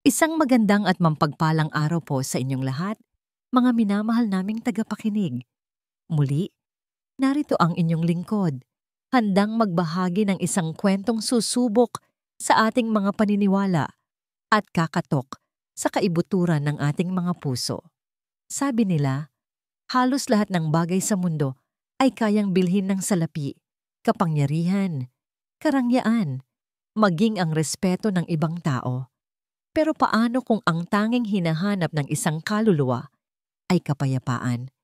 Isang magandang at mampagpalang araw po sa inyong lahat, mga minamahal naming tagapakinig. Muli, narito ang inyong lingkod, handang magbahagi ng isang kwentong susubok sa ating mga paniniwala at kakatok sa kaibuturan ng ating mga puso. Sabi nila, halos lahat ng bagay sa mundo ay kayang bilhin ng salapi, kapangyarihan, karangyaan, maging ang respeto ng ibang tao. Pero paano kung ang tanging hinahanap ng isang kaluluwa ay kapayapaan?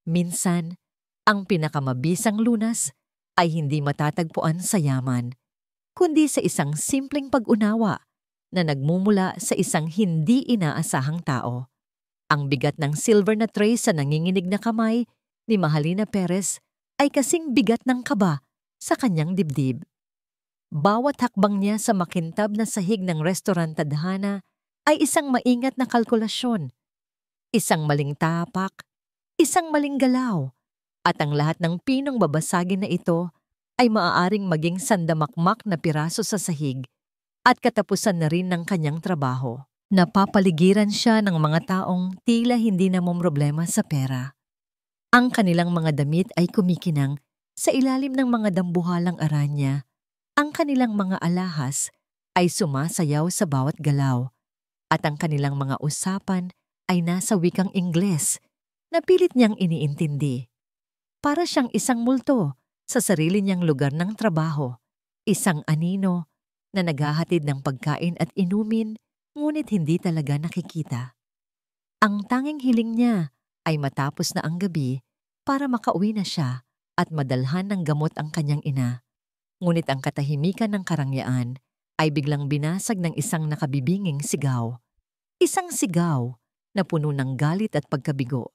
Minsan, ang pinakamabisang lunas ay hindi matatagpuan sa yaman, kundi sa isang simpleng pag-unawa na nagmumula sa isang hindi inaasahang tao. Ang bigat ng silver na tray sa nanginginig na kamay ni Mahalina Perez ay kasing bigat ng kaba sa kanyang dibdib. Bawat hakbang niya sa makintab na sahig ng restaurant tadhana ay isang maingat na kalkulasyon, isang maling tapak, isang maling galaw, at ang lahat ng pinong babasagin na ito ay maaaring maging sandamakmak na piraso sa sahig at katapusan na rin ng kanyang trabaho. Napapaligiran siya ng mga taong tila hindi na problema sa pera. Ang kanilang mga damit ay kumikinang sa ilalim ng mga dambuhalang aranya. Ang kanilang mga alahas ay sumasayaw sa bawat galaw at ang kanilang mga usapan ay nasa wikang Ingles na pilit niyang iniintindi. Para siyang isang multo sa sarili niyang lugar ng trabaho, isang anino na naghahatid ng pagkain at inumin ngunit hindi talaga nakikita. Ang tanging hiling niya ay matapos na ang gabi para makauwi na siya at madalhan ng gamot ang kanyang ina. Ngunit ang katahimikan ng karangyaan ay biglang binasag ng isang nakabibinging sigaw. Isang sigaw na puno ng galit at pagkabigo.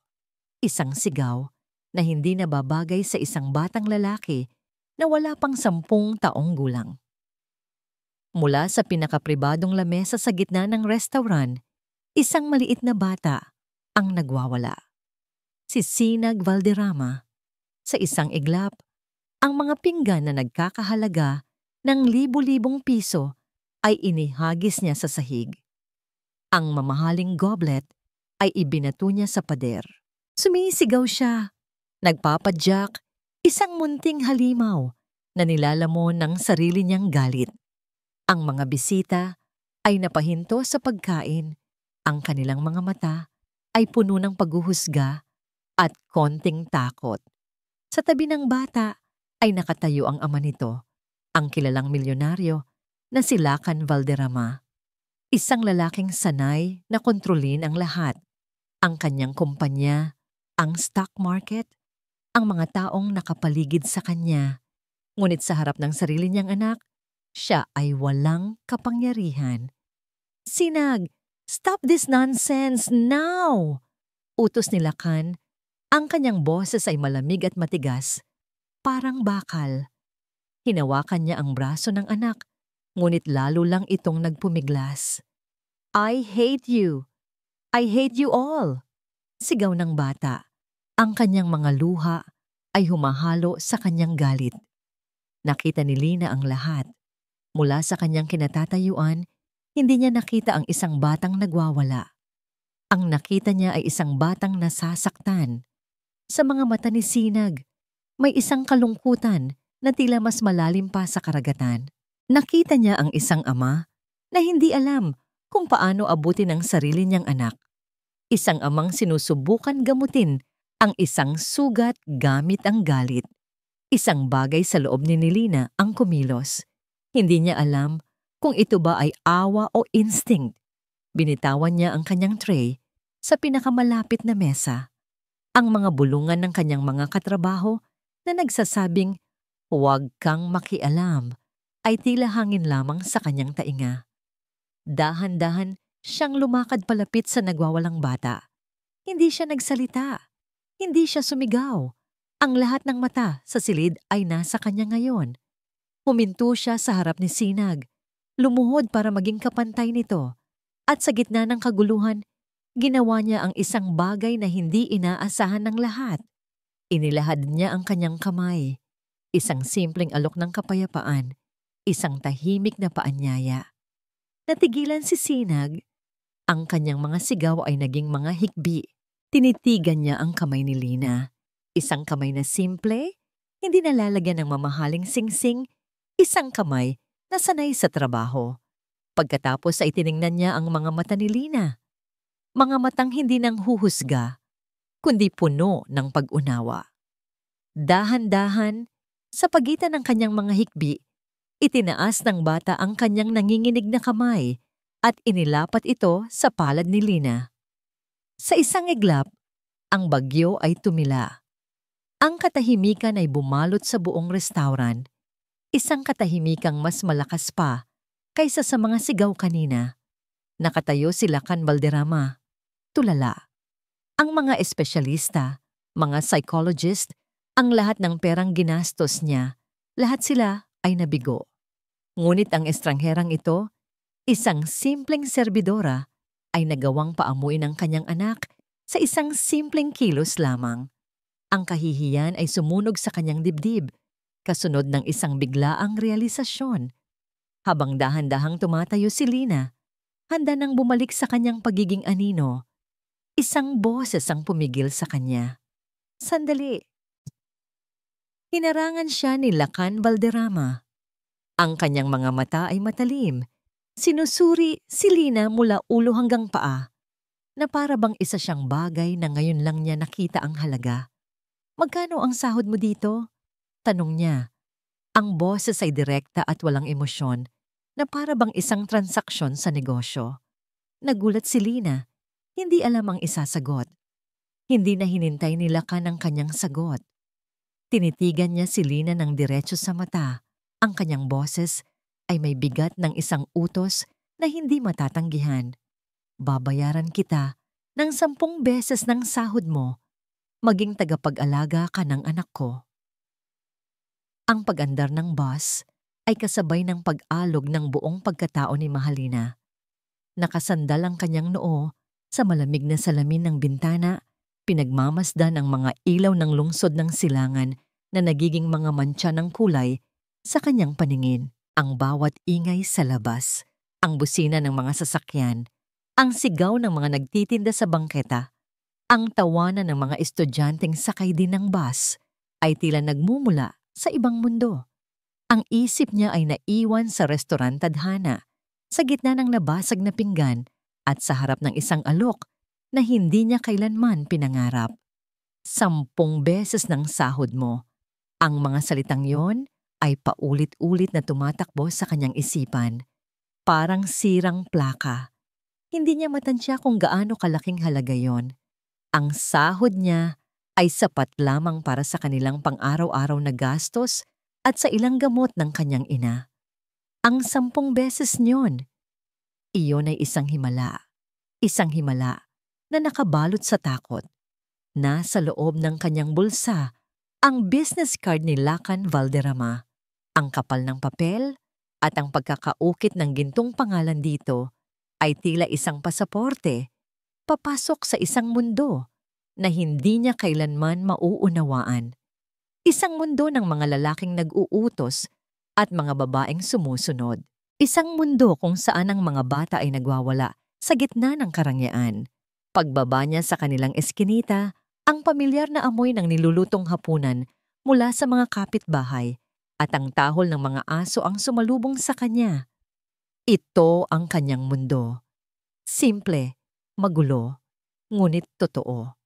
Isang sigaw na hindi nababagay sa isang batang lalaki na wala pang 10 taong gulang. Mula sa pinakapribadong lamesa sa gitna ng restaurant, isang maliit na bata ang nagwawala. Si Sinag Valderrama. Sa isang iglap, ang mga pinggan na nagkakahalaga ng libu-libong piso ay inihagis niya sa sahig. Ang mamahaling goblet ay ibinato niya sa pader. Sumisigaw siya, nagpapadyak, isang munting halimaw na nilalamon ng sarili niyang galit. Ang mga bisita ay napahinto sa pagkain. Ang kanilang mga mata ay puno ng paghuhusga at konting takot. Sa tabi ng bata ay nakatayo ang ama nito, ang kilalang milyonaryo na si Lacan Valderrama. Isang lalaking sanay na kontrolin ang lahat. Ang kanyang kumpanya, ang stock market, ang mga taong nakapaligid sa kanya. Ngunit sa harap ng sarili niyang anak, siya ay walang kapangyarihan. Sinag, stop this nonsense now! Utos ni Lacan. Ang kanyang boses ay malamig at matigas, parang bakal. Hinawakan niya ang braso ng anak, ngunit lalo lang itong nagpumiglas. I hate you! I hate you all! Sigaw ng bata. Ang kanyang mga luha ay humahalo sa kanyang galit. Nakita ni Lina ang lahat. Mula sa kanyang kinatatayuan, hindi niya nakita ang isang batang nagwawala. Ang nakita niya ay isang batang nasasaktan. Sa mga mata ni Sinag, may isang kalungkutan na tila mas malalim pa sa karagatan. Nakita niya ang isang ama na hindi alam kung paano abutin ang sarili niyang anak. Isang amang sinusubukan gamutin ang isang sugat gamit ang galit. Isang bagay sa loob ni Nilina ang kumilos. Hindi niya alam kung ito ba ay awa o instinct. Binitawan niya ang kanyang tray sa pinakamalapit na mesa. Ang mga bulungan ng kanyang mga katrabaho na nagsasabing, "Huwag kang makialam," ay tila hangin lamang sa kanyang tainga. Dahan-dahan siyang lumakad palapit sa nagwawalang bata. Hindi siya nagsalita. Hindi siya sumigaw. Ang lahat ng mata sa silid ay nasa kanya ngayon. Huminto siya sa harap ni Sinag, lumuhod para maging kapantay nito, at sa gitna ng kaguluhan, ginawa niya ang isang bagay na hindi inaasahan ng lahat. Inilahad niya ang kanyang kamay, isang simpleng alok ng kapayapaan, isang tahimik na paanyaya. Natigilan si Sinag, Ang kanyang mga sigaw ay naging mga hikbi. Tinitigan niya ang kamay ni Lina. Isang kamay na simple, hindi nalalagyan ng mamahaling singsing, isang kamay na sanay sa trabaho. Pagkatapos ay tiningnan niya ang mga mata ni Lina. Mga matang hindi nang huhusga, kundi puno ng pag-unawa. Dahan-dahan, sa pagitan ng kanyang mga hikbi, itinaas ng bata ang kanyang nanginginig na kamay at inilapat ito sa palad ni Lina. Sa isang iglap, ang bagyo ay tumila. Ang katahimikan ay bumalot sa buong restaurant, isang katahimikang mas malakas pa kaysa sa mga sigaw kanina. Nakatayo si Lakan Valderrama, tulala. Ang mga espesyalista, mga psychologist, ang lahat ng perang ginastos niya, lahat sila ay nabigo. Ngunit ang estrangherang ito, isang simpleng serbidora, ay nagawang paamuin ang kanyang anak sa isang simpleng kilos lamang. Ang kahihiyan ay sumunog sa kanyang dibdib, kasunod ng isang biglaang realisasyon. Habang dahan-dahang tumatayo si Lina, handa nang bumalik sa kanyang pagiging anino, isang boses ang pumigil sa kanya. Sandali. Hinarangan siya ni Lakan Valderrama. Ang kanyang mga mata ay matalim. Sinusuri si Lina mula ulo hanggang paa, na para bang isa siyang bagay na ngayon lang niya nakita ang halaga. Magkano ang sahod mo dito? Tanong niya. Ang boses ay direkta at walang emosyon, na para bang isang transaksyon sa negosyo. Nagulat si Lina. Hindi alam ang isasagot. Hindi na hinintay ni Lakan ang kanyang sagot. Tinitigan niya si Lina ng diretso sa mata. Ang kanyang boses ay may bigat ng isang utos na hindi matatanggihan. Babayaran kita ng 10 beses ng sahod mo. Maging tagapag-alaga ka ng anak ko. Ang pag-andar ng bus ay kasabay ng pag-alog ng buong pagkatao ni Mahalina. Nakasandal ang kanyang noo sa malamig na salamin ng bintana, pinagmamasdan ang mga ilaw ng lungsod ng silangan na nagiging mga mantsa ng kulay sa kanyang paningin. Ang bawat ingay sa labas, ang busina ng mga sasakyan, ang sigaw ng mga nagtitinda sa bangketa, ang tawanan ng mga estudyanteng sakay din ng bus ay tila nagmumula sa ibang mundo. Ang isip niya ay naiwan sa restaurant tadhana, sa gitna ng nabasag na pinggan at sa harap ng isang alok na hindi niya kailanman pinangarap. 10 beses ng sahod mo. Ang mga salitang yon ay paulit-ulit na tumatakbo sa kanyang isipan. Parang sirang plaka. Hindi niya matansya kung gaano kalaking halaga yon. Ang sahod niya ay sapat lamang para sa kanilang pang-araw-araw na gastos at sa ilang gamot ng kanyang ina. Ang 10 beses niyon, iyon ay isang himala. Isang himala na nakabalot sa takot. Nasa loob ng kanyang bulsa ang business card ni Lakan Valderrama. Ang kapal ng papel at ang pagkakaukit ng gintong pangalan dito ay tila isang pasaporte papasok sa isang mundo na hindi niya kailanman mauunawaan. Isang mundo ng mga lalaking nag-uutos at mga babaeng sumusunod. Isang mundo kung saan ang mga bata ay nagwawala sa gitna ng karangyaan. Pagbaba niya sa kanilang eskinita, ang pamilyar na amoy ng nilulutong hapunan mula sa mga kapitbahay at ang tahol ng mga aso ang sumalubong sa kanya. Ito ang kanyang mundo. Simple, magulo, ngunit totoo.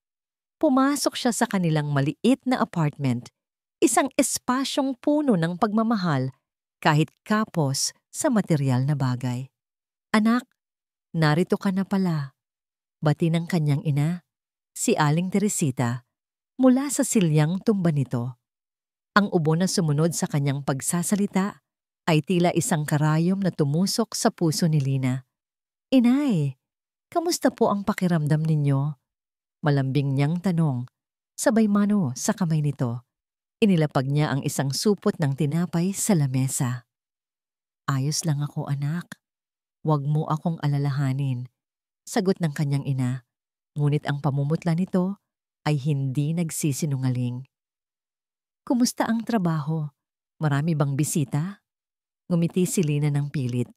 Pumasok siya sa kanilang maliit na apartment, isang espasyong puno ng pagmamahal kahit kapos sa material na bagay. Anak, narito ka na pala. Bati ng kanyang ina, si Aling Teresita, mula sa silyang tumba nito. Ang ubo na sumunod sa kanyang pagsasalita ay tila isang karayom na tumusok sa puso ni Lina. Inay, kamusta po ang pakiramdam ninyo? Malambing niyang tanong, sabay mano sa kamay nito. Inilapag niya ang isang supot ng tinapay sa lamesa. Ayos lang ako, anak. Huwag mo akong alalahanin, sagot ng kanyang ina. Ngunit ang pamumutla nito ay hindi nagsisinungaling. Kumusta ang trabaho? Marami bang bisita? Ngumiti si Lina ng pilit.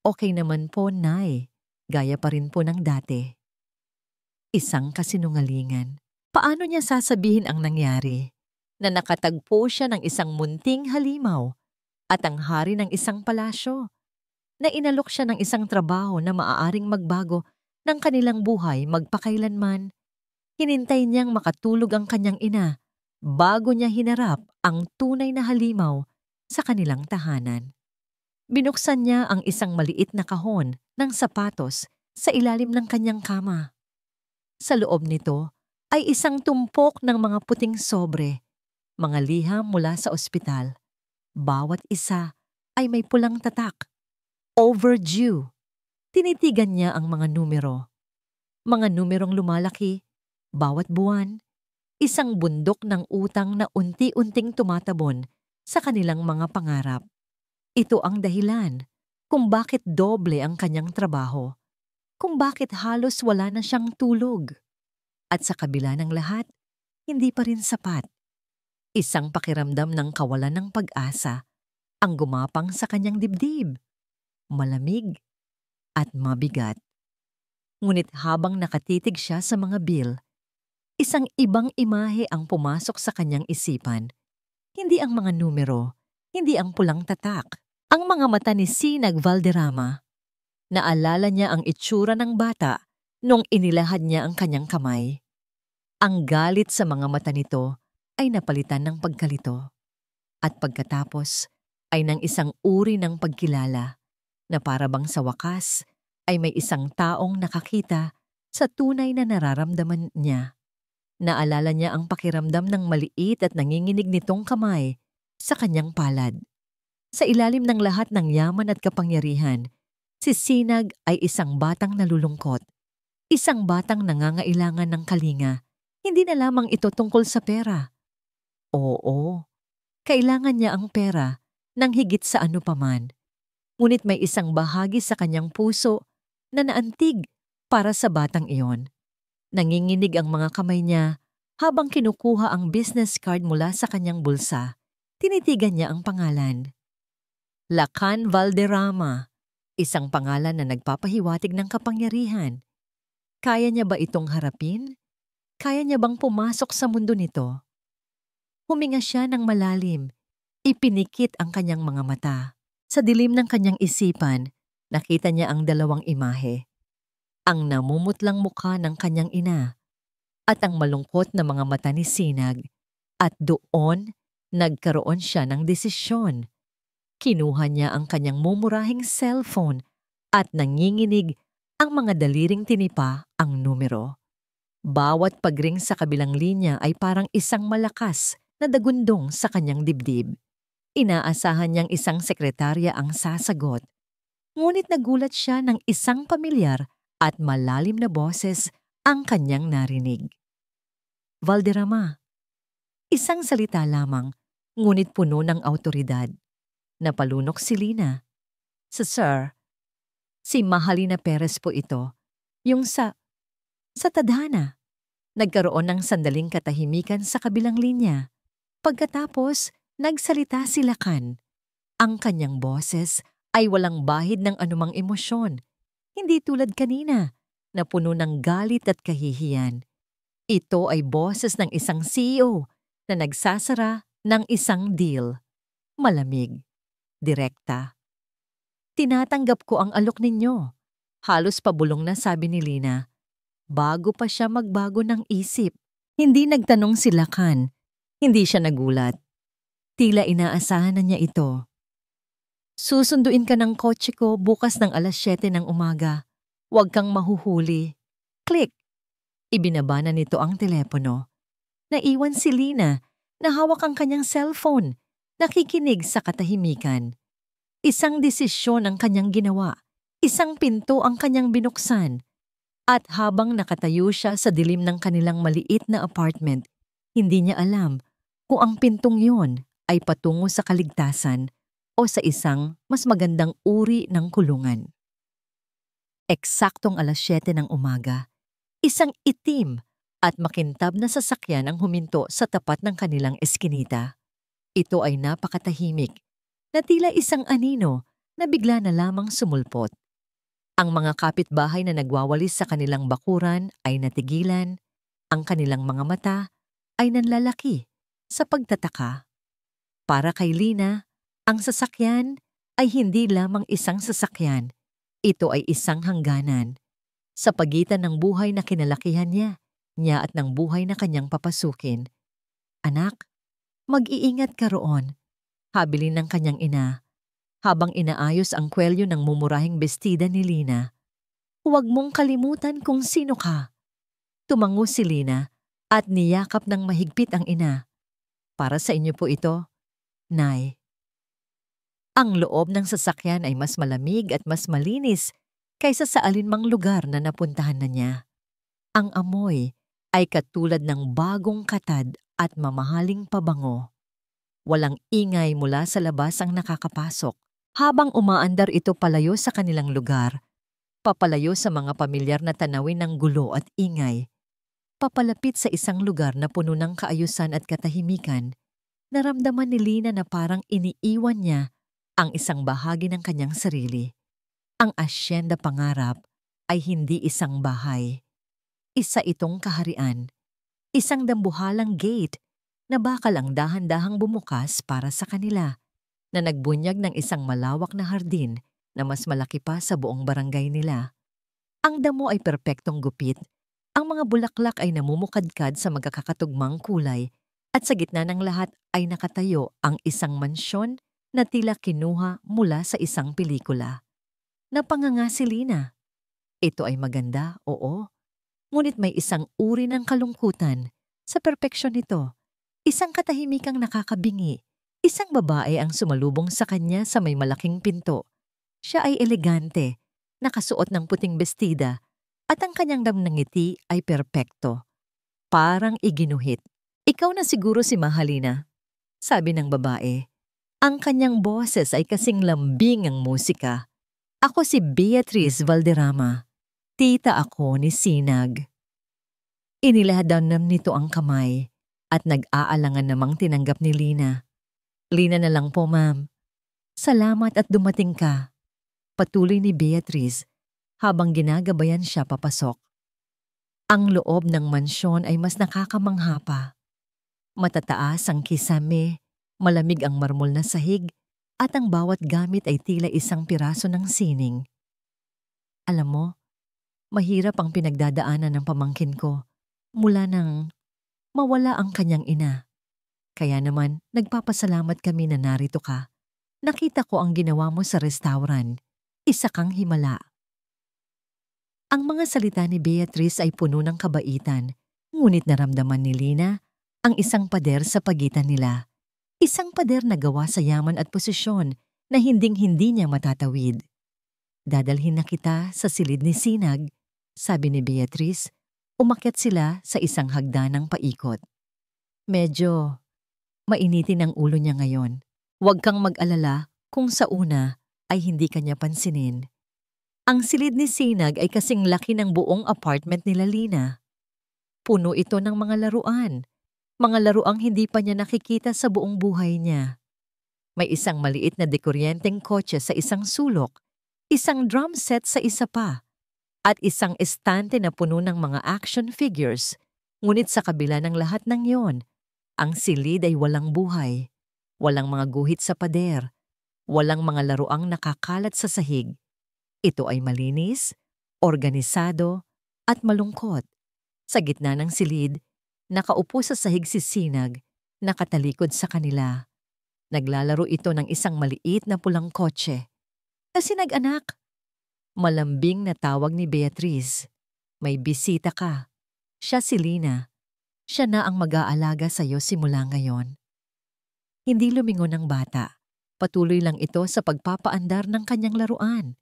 Okay naman po, Nay. gaya pa rin po ng dati. Isang kasinungalingan. Paano niya sasabihin ang nangyari? Na nakatagpo siya ng isang munting halimaw at ang hari ng isang palasyo. Na inalok siya ng isang trabaho na maaaring magbago ng kanilang buhay magpakailanman. Hinintay niyang makatulog ang kanyang ina bago niya hinarap ang tunay na halimaw sa kanilang tahanan. Binuksan niya ang isang maliit na kahon ng sapatos sa ilalim ng kanyang kama. Sa loob nito ay isang tumpok ng mga puting sobre, mga liham mula sa ospital. Bawat isa ay may pulang tatak. Overdue. Tinitigan niya ang mga numero. Mga numerong lumalaki, bawat buwan, isang bundok ng utang na unti-unting tumatabon sa kanilang mga pangarap. Ito ang dahilan kung bakit doble ang kanyang trabaho, kung bakit halos wala na siyang tulog. At sa kabila ng lahat, hindi pa rin sapat. Isang pakiramdam ng kawalan ng pag-asa ang gumapang sa kanyang dibdib. Malamig at mabigat. Ngunit habang nakatitig siya sa mga bill, isang ibang imahe ang pumasok sa kanyang isipan. Hindi ang mga numero, hindi ang pulang tatak. Ang mga mata ni Sinag Valderrama. Naalala niya ang itsura ng bata nung inilahad niya ang kanyang kamay. Ang galit sa mga mata nito ay napalitan ng pagkalito. At pagkatapos ay ng isang uri ng pagkilala na para bang sa wakas ay may isang taong nakakita sa tunay na nararamdaman niya. Naalala niya ang pakiramdam ng maliit at nanginginig nitong kamay sa kanyang palad. Sa ilalim ng lahat ng yaman at kapangyarihan, si Sinag ay isang batang nalulungkot. Isang batang nangangailangan ng kalinga. Hindi na lamang ito tungkol sa pera. Oo, kailangan niya ang pera nang higit sa ano paman. Ngunit may isang bahagi sa kanyang puso na naantig para sa batang iyon. Nanginginig ang mga kamay niya habang kinukuha ang business card mula sa kanyang bulsa. Tinitigan niya ang pangalan. Lacan Valderrama, isang pangalan na nagpapahiwatig ng kapangyarihan. Kaya niya ba itong harapin? Kaya niya bang pumasok sa mundo nito? Huminga siya ng malalim, ipinikit ang kanyang mga mata. Sa dilim ng kanyang isipan, nakita niya ang dalawang imahe. Ang namumutlang mukha ng kanyang ina at ang malungkot na mga mata ni Sinag. At doon, nagkaroon siya ng desisyon. Kinuha niya ang kanyang mumurahing cellphone at nanginginig ang mga daliring tinipa ang numero. Bawat pagring sa kabilang linya ay parang isang malakas na dagundong sa kanyang dibdib. Inaasahan niyang isang sekretarya ang sasagot. Ngunit nagulat siya ng isang pamilyar at malalim na boses ang kanyang narinig. Valderrama. Isang salita lamang, ngunit puno ng awtoridad. Napalunok si Lina. Sir, si Mahalina Perez po ito. Yung sa tadhana. Nagkaroon ng sandaling katahimikan sa kabilang linya. Pagkatapos, nagsalita si Lacan. Ang kanyang boses ay walang bahid ng anumang emosyon. Hindi tulad kanina, na puno ng galit at kahihiyan. Ito ay boses ng isang CEO na nagsasara ng isang deal. Malamig. Direkta. Tinatanggap ko ang alok ninyo. Halos pabulong na sabi ni Lina. Bago pa siya magbago ng isip. Hindi nagtanong si Lacan. Hindi siya nagulat. Tila inaasahan na niya ito. Susunduin ka ng kotse ko bukas ng 7:00 ng umaga. Huwag kang mahuhuli. Click. Ibinaba na nito ang telepono. Naiwan si Lina na hawak ang kanyang cellphone. Nakikinig sa katahimikan. Isang desisyon ang kanyang ginawa. Isang pinto ang kanyang binuksan. At habang nakatayo siya sa dilim ng kanilang maliit na apartment, hindi niya alam kung ang pintong yun ay patungo sa kaligtasan o sa isang mas magandang uri ng kulungan. Eksaktong 7:00 ng umaga, isang itim at makintab na sasakyan ang huminto sa tapat ng kanilang eskinita. Ito ay napakatahimik, na tila isang anino na bigla na lamang sumulpot. Ang mga kapitbahay na nagwawalis sa kanilang bakuran ay natigilan, ang kanilang mga mata ay nanlalaki sa pagtataka. Para kay Lina, ang sasakyan ay hindi lamang isang sasakyan. Ito ay isang hangganan sa pagitan ng buhay na kinalakihan niya at ng buhay na kanyang papasukin. Anak, mag-iingat ka roon, habilin ng kanyang ina, habang inaayos ang kwelyo ng mumurahing bestida ni Lina. Huwag mong kalimutan kung sino ka. Tumango si Lina at niyakap ng mahigpit ang ina. Para sa inyo po ito, Nay. Ang loob ng sasakyan ay mas malamig at mas malinis kaysa sa alinmang lugar na napuntahan na niya. Ang amoy ay katulad ng bagong katad at mamahaling pabango. Walang ingay mula sa labas ang nakakapasok. Habang umaandar ito palayo sa kanilang lugar, papalayo sa mga pamilyar na tanawin ng gulo at ingay, papalapit sa isang lugar na puno ng kaayusan at katahimikan, naramdaman ni Lina na parang iniiwan niya ang isang bahagi ng kanyang sarili. Ang asyenda pangarap ay hindi isang bahay. Isa itong kaharian, isang dambuhalang gate na bakal ang dahan-dahang bumukas para sa kanila, na nagbunyag ng isang malawak na hardin na mas malaki pa sa buong barangay nila. Ang damo ay perpektong gupit, ang mga bulaklak ay namumukadkad sa magkakatugmang kulay, at sa gitna ng lahat ay nakatayo ang isang mansyon na tila kinuha mula sa isang pelikula. Napanganga si Lina. Ito ay maganda, oo. Ngunit may isang uri ng kalungkutan sa perpeksyon nito. Isang katahimikang nakakabingi. Isang babae ang sumalubong sa kanya sa may malaking pinto. Siya ay elegante, nakasuot ng puting bestida, at ang kanyang damnangiti ay perpekto. Parang iginuhit. Ikaw na siguro si Mahalina, sabi ng babae. Ang kanyang boses ay kasing lambing ang musika. Ako si Beatriz Valderrama. Tita ako ni Sinag. Inilahadan nito ang kamay at nag-aalangan namang tinanggap ni Lina. Lina na lang po, ma'am. Salamat at dumating ka. Patuloy ni Beatriz habang ginagabayan siya papasok. Ang loob ng mansyon ay mas nakakamangha pa. Matataas ang kisame, malamig ang marmol na sahig, at ang bawat gamit ay tila isang piraso ng sining. Alam mo, mahirap ang pinagdadaanan ng pamangkin ko mula nang mawala ang kanyang ina. Kaya naman, nagpapasalamat kami na narito ka. Nakita ko ang ginawa mo sa restaurant. Isa kang himala. Ang mga salita ni Beatriz ay puno ng kabaitan, ngunit naramdaman ni Lina ang isang pader sa pagitan nila. Isang pader na gawa sa yaman at posisyon na hinding-hindi niya matatawid. Dadalhin na kita sa silid ni Sinag, sabi ni Beatriz. Umakyat sila sa isang hagdanang paikot. Medyo mainitin ang ulo niya ngayon. Huwag kang mag-alala kung sa una ay hindi kanya pansinin. Ang silid ni Sinag ay kasing laki ng buong apartment nila Lina. Puno ito ng mga laruan. Mga laruang hindi pa niya nakikita sa buong buhay niya. May isang maliit na dekuryenteng kotse sa isang sulok, isang drum set sa isa pa, at isang estante na puno ng mga action figures. Ngunit sa kabila ng lahat ng yon, ang silid ay walang buhay. Walang mga guhit sa pader. Walang mga laruang nakakalat sa sahig. Ito ay malinis, organisado, at malungkot. Sa gitna ng silid, nakaupo sa sahig si Sinag, nakatalikod sa kanila. Naglalaro ito ng isang maliit na pulang kotse. Sinag, anak. Malambing na tawag ni Beatriz. May bisita ka. Siya si Lina. Siya na ang mag-aalaga sa'yo simula ngayon. Hindi lumingon ang bata. Patuloy lang ito sa pagpapaandar ng kanyang laruan.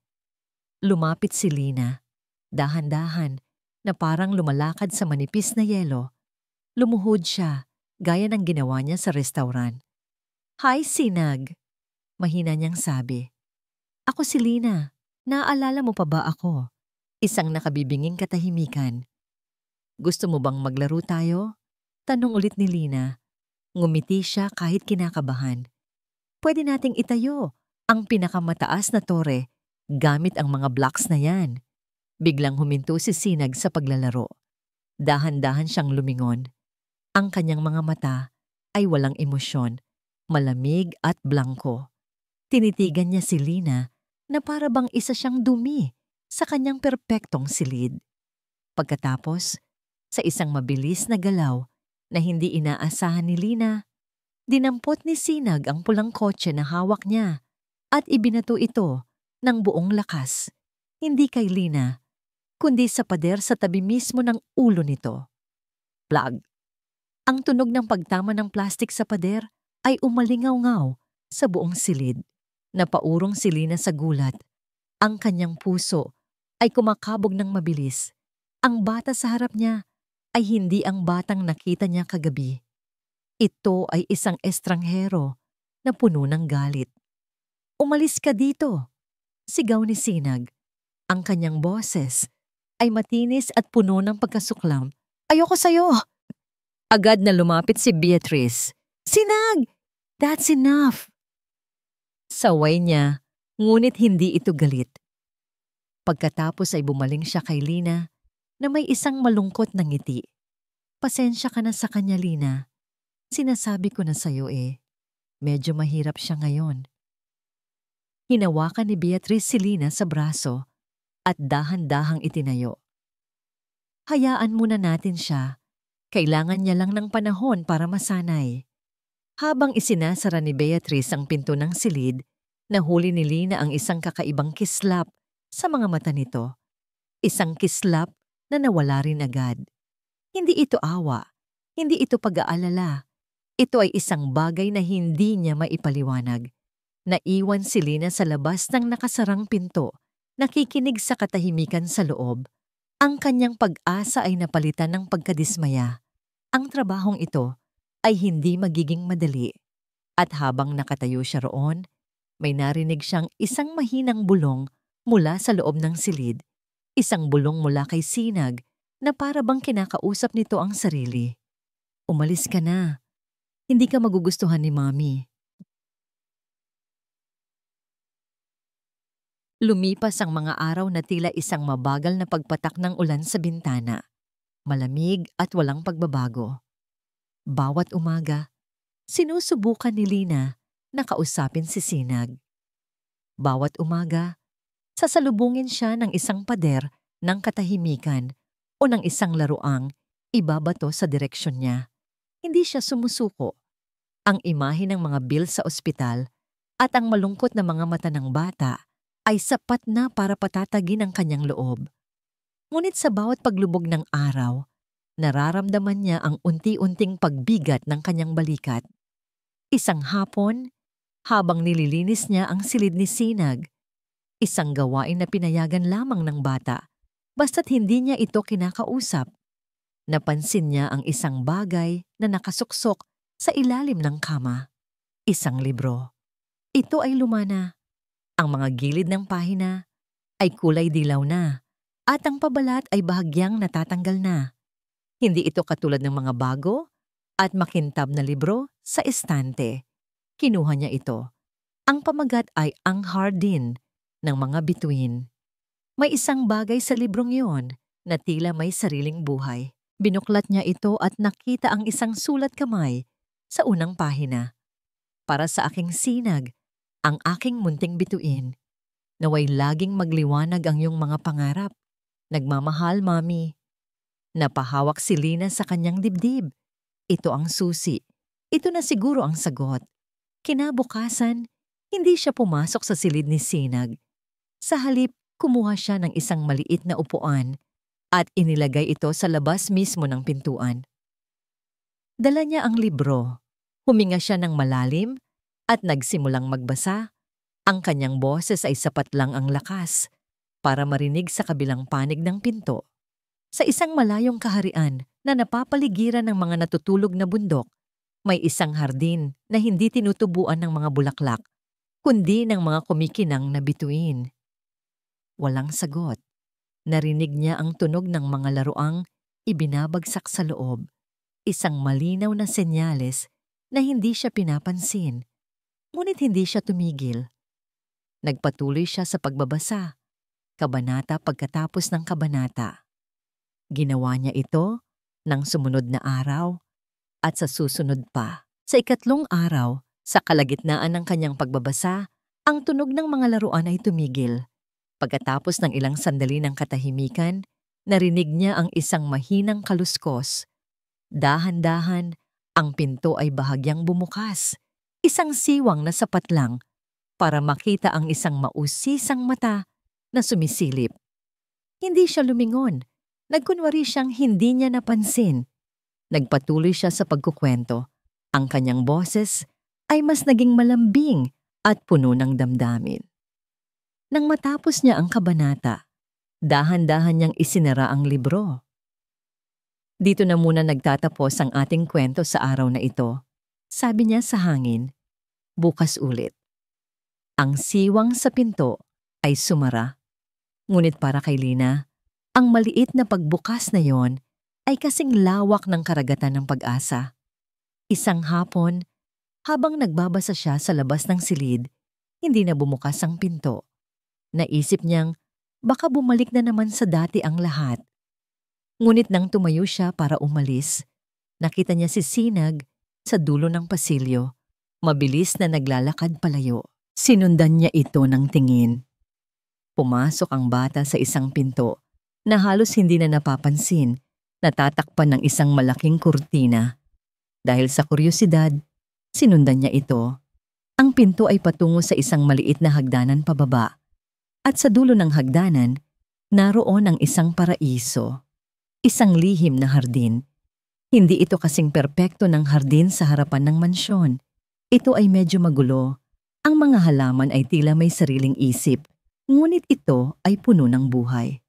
Lumapit si Lina, dahan-dahan, na parang lumalakad sa manipis na yelo. Lumuhod siya, gaya ng ginawa niya sa restaurant. Hi, Sinag, mahina niyang sabi. Ako si Lina. Naaalala mo pa ba ako? Isang nakabibinging katahimikan. Gusto mo bang maglaro tayo? Tanong ulit ni Lina. Ngumiti siya kahit kinakabahan. Pwede nating itayo ang pinakamataas na tore Gamit ang mga blocks na yan. Biglang huminto si Sinag sa paglalaro. Dahan-dahan siyang lumingon. Ang kanyang mga mata ay walang emosyon, malamig at blanko. Tinitigan niya si Lina na para bang isa siyang dumi sa kanyang perpektong silid. Pagkatapos, sa isang mabilis na galaw na hindi inaasahan ni Lina, dinampot ni Sinag ang pulang kotse na hawak niya at ibinato ito ng buong lakas, hindi kay Lina, kundi sa pader sa tabi mismo ng ulo nito. Plag! Ang tunog ng pagtama ng plastik sa pader ay umalingaw-ngaw sa buong silid. Napaurong si Lina sa gulat. Ang kanyang puso ay kumakabog ng mabilis. Ang bata sa harap niya ay hindi ang batang nakita niya kagabi. Ito ay isang estranghero na puno ng galit. "Umalis ka dito!" sigaw ni Sinag. Ang kanyang boses ay matinis at puno ng pagkasuklam. "Ayoko sa'yo!" Agad na lumapit si Beatrice. "Sinag! That's enough!" Saway niya, ngunit hindi ito galit. Pagkatapos ay bumaling siya kay Lina na may isang malungkot na ngiti. "Pasensya ka na sa kanya, Lina. Sinasabi ko na sa'yo medyo mahirap siya ngayon." Hinawakan ni Beatrice si Lina sa braso at dahan-dahang itinayo. "Hayaan muna natin siya. Kailangan niya lang ng panahon para masanay." Habang isinasara ni Beatrice ang pinto ng silid, nahuli ni Lina ang isang kakaibang kislap sa mga mata nito. Isang kislap na nawala rin agad. Hindi ito awa, hindi ito pag-aalala. Ito ay isang bagay na hindi niya maipaliwanag. Naiwan si Lina sa labas ng nakasarang pinto, nakikinig sa katahimikan sa loob. Ang kanyang pag-asa ay napalitan ng pagkadismaya. Ang trabahong ito ay hindi magiging madali. At habang nakatayo siya roon, may narinig siyang isang mahinang bulong mula sa loob ng silid. Isang bulong mula kay Sinag na para bang kinakausap nito ang sarili. "Umalis ka na. Hindi ka magugustuhan ni Mommy." Lumipas ang mga araw na tila isang mabagal na pagpatak ng ulan sa bintana. Malamig at walang pagbabago. Bawat umaga, sinusubukan ni Lina na kausapin si Sinag. Bawat umaga, sasalubungin siya ng isang pader ng katahimikan o ng isang laruang ibabato sa direksyon niya. Hindi siya sumusuko. Ang imahe ng mga bill sa ospital at ang malungkot na mga mata ng bata ay sapat na para patatagin ang kanyang loob. Ngunit sa bawat paglubog ng araw, nararamdaman niya ang unti-unting pagbigat ng kanyang balikat. Isang hapon, habang nililinis niya ang silid ni Sinag, isang gawain na pinayagan lamang ng bata, basta't hindi niya ito kinakausap. Napansin niya ang isang bagay na nakasuksok sa ilalim ng kama. Isang libro. Ito ay lumana. Ang mga gilid ng pahina ay kulay dilaw na at ang pabalat ay bahagyang natatanggal na. Hindi ito katulad ng mga bago at makintab na libro sa estante. Kinuha niya ito. Ang pamagat ay Ang Hardin ng mga bituin. May isang bagay sa librong iyon na tila may sariling buhay. Binuklat niya ito at nakita ang isang sulat kamay sa unang pahina. "Para sa aking Sinag, ang aking munting bituin. Naway laging magliwanag ang iyong mga pangarap. Nagmamahal, Mommy." Napahawak si Lina sa kanyang dibdib. Ito ang susi. Ito na siguro ang sagot. Kinabukasan, hindi siya pumasok sa silid ni Sinag. Sa halip, kumuha siya ng isang maliit na upuan at inilagay ito sa labas mismo ng pintuan. Dala niya ang libro. Huminga siya ng malalim at nagsimulang magbasa. Ang kanyang boses ay sapat lang ang lakas para marinig sa kabilang panig ng pinto. Sa isang malayong kaharian na napapaligiran ng mga natutulog na bundok, may isang hardin na hindi tinutubuan ng mga bulaklak, kundi ng mga kumikinang na bituin. Walang sagot. Narinig niya ang tunog ng mga laruang ibinabagsak sa loob. Isang malinaw na senyales na hindi siya pinapansin. Ngunit hindi siya tumigil. Nagpatuloy siya sa pagbabasa, kabanata pagkatapos ng kabanata. Ginawa niya ito ng sumunod na araw at sa susunod pa. Sa ikatlong araw, sa kalagitnaan ng kanyang pagbabasa, ang tunog ng mga laruan ay tumigil. Pagkatapos ng ilang sandali ng katahimikan, narinig niya ang isang mahinang kaluskos. Dahan-dahan, ang pinto ay bahagyang bumukas. Isang siwang na sapat lang para makita ang isang mausisang mata na sumisilip. Hindi siya lumingon. Nagkunwari siyang hindi niya napansin. Nagpatuloy siya sa pagkukwento. Ang kanyang boses ay mas naging malambing at puno ng damdamin. Nang matapos niya ang kabanata, dahan-dahan niyang isinara ang libro. Dito na muna nagtatapos ang ating kwento sa araw na ito. Sabi niya sa hangin, bukas ulit. Ang siwang sa pinto ay sumara. Ngunit para kay Lina, ang maliit na pagbukas na yon ay kasing lawak ng karagatan ng pag-asa. Isang hapon, habang nagbabasa siya sa labas ng silid, hindi na bumukas ang pinto. Naisip niyang baka bumalik na naman sa dati ang lahat. Ngunit nang tumayo siya para umalis, nakita niya si Sinag sa dulo ng pasilyo, mabilis na naglalakad palayo. Sinundan niya ito ng tingin. Pumasok ang bata sa isang pinto na halos hindi na napapansin, natatakpan ng isang malaking kurtina. Dahil sa kuryosidad, sinundan niya ito. Ang pinto ay patungo sa isang maliit na hagdanan pababa. At sa dulo ng hagdanan, naroon ang isang paraiso. Isang lihim na hardin. Hindi ito kasing perpekto ng hardin sa harapan ng mansyon. Ito ay medyo magulo. Ang mga halaman ay tila may sariling isip, ngunit ito ay puno ng buhay.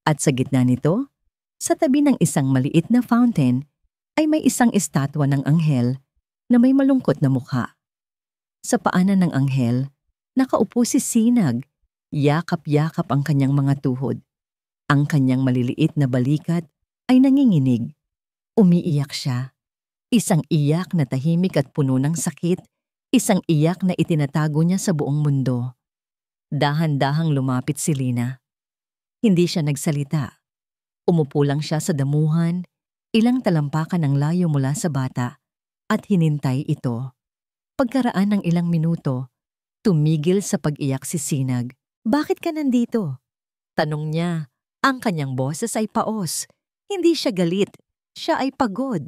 At sa gitna nito, sa tabi ng isang maliit na fountain, ay may isang estatwa ng anghel na may malungkot na mukha. Sa paanan ng anghel, nakaupo si Sinag, yakap-yakap ang kanyang mga tuhod. Ang kanyang maliliit na balikat ay nanginginig. Umiiyak siya. Isang iyak na tahimik at puno ng sakit, isang iyak na itinatago niya sa buong mundo. Dahan-dahang lumapit si Lina. Hindi siya nagsalita. Umupo lang siya sa damuhan, ilang talampakan ang layo mula sa bata, at hinintay ito. Pagkaraan ng ilang minuto, tumigil sa pag-iyak si Sinag. Bakit ka nandito? Tanong niya. Ang kanyang boses ay paos. Hindi siya galit. Siya ay pagod.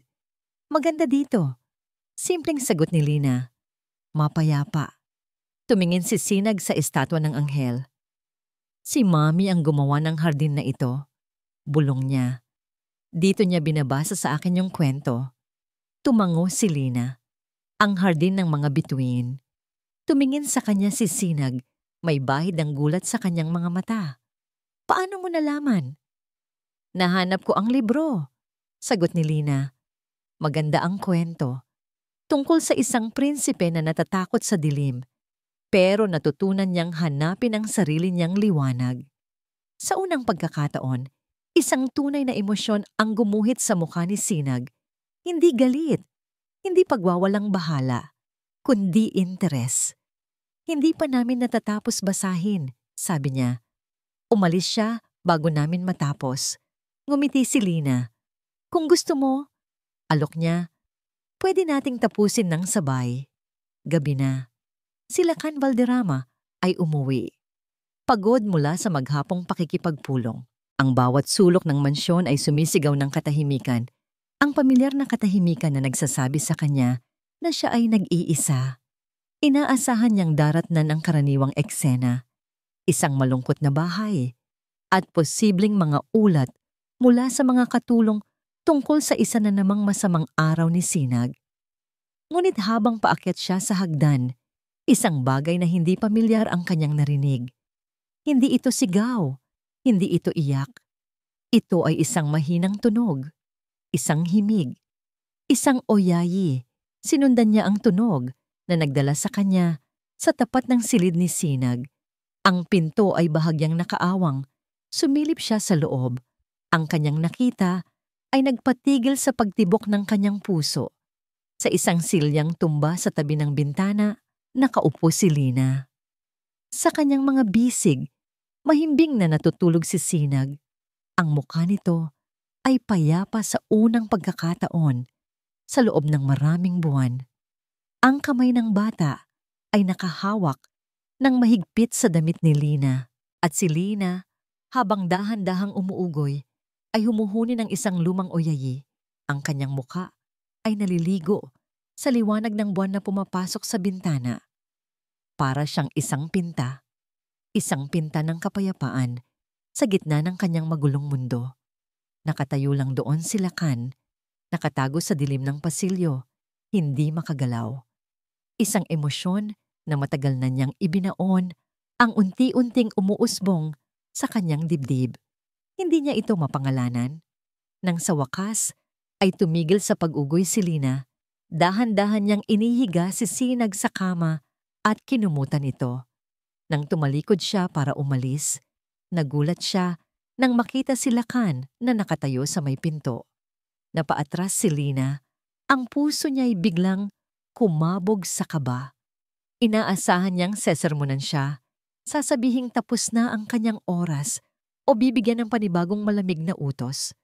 Maganda dito. Simpleng sagot ni Lina. Mapayapa. Tumingin si Sinag sa estatwa ng anghel. Si Mami ang gumawa ng hardin na ito. Bulong niya. Dito niya binabasa sa akin yung kwento. Tumango si Lina. Ang hardin ng mga bituin. Tumingin sa kanya si Sinag. May bahid ng gulat sa kanyang mga mata. Paano mo nalaman? Nahanap ko ang libro. Sagot ni Lina. Maganda ang kwento. Tungkol sa isang prinsipe na natatakot sa dilim, pero natutunan niyang hanapin ang sarili niyang liwanag. Sa unang pagkakataon, isang tunay na emosyon ang gumuhit sa mukha ni Sinag. Hindi galit, hindi pagwawalang bahala, kundi interes. Hindi pa namin natatapos basahin, sabi niya. Umalis siya bago namin matapos. Ngumiti si Lina. Kung gusto mo, alok niya, pwede nating tapusin ng sabay. Gabi na. Sila Can Valderrama ay umuwi. Pagod mula sa maghapong pakikipagpulong. Ang bawat sulok ng mansyon ay sumisigaw ng katahimikan. Ang pamilyar na katahimikan na nagsasabi sa kanya na siya ay nag-iisa. Inaasahan niyang daratnan ang karaniwang eksena. Isang malungkot na bahay, at posibleng mga ulat mula sa mga katulong tungkol sa isa na namang masamang araw ni Sinag. Ngunit habang paakyat siya sa hagdan, isang bagay na hindi pamilyar ang kanyang narinig. Hindi ito sigaw, hindi ito iyak. Ito ay isang mahinang tunog, isang himig, isang oyayi. Sinundan niya ang tunog na nagdala sa kanya sa tapat ng silid ni Sinag. Ang pinto ay bahagyang nakaawang. Sumilip siya sa loob. Ang kanyang nakita ay nagpatigil sa pagtibok ng kanyang puso. Sa isang silyang tumba sa tabi ng bintana, nakaupo si Lina. Sa kanyang mga bisig, mahimbing na natutulog si Sinag. Ang mukha nito ay payapa sa unang pagkakataon sa loob ng maraming buwan. Ang kamay ng bata ay nakahawak ng mahigpit sa damit ni Lina at si Lina, habang dahan-dahang umuugoy, ay humuhuni ng isang lumang oyayi. Ang kanyang mukha ay naliligo sa liwanag ng buwan na pumapasok sa bintana. Para siyang isang pinta ng kapayapaan sa gitna ng kanyang magulong mundo. Nakatayo lang doon si Lakan, nakatago sa dilim ng pasilyo, hindi makagalaw. Isang emosyon na matagal na niyang ibinaon ang unti-unting umuusbong sa kanyang dibdib. Hindi niya ito mapangalanan. Nang sa wakas ay tumigil sa pag-ugoy si Lina, dahan-dahan niyang inihiga si Sinag sa kama at kinumutan ito. Nang tumalikod siya para umalis, nagulat siya nang makita si Lakan na nakatayo sa may pinto. Napaatras si Lina, ang puso niya ay biglang kumabog sa kaba. Inaasahan niyang sesermonan siya, sasabihing tapos na ang kanyang oras o bibigyan ng panibagong malamig na utos.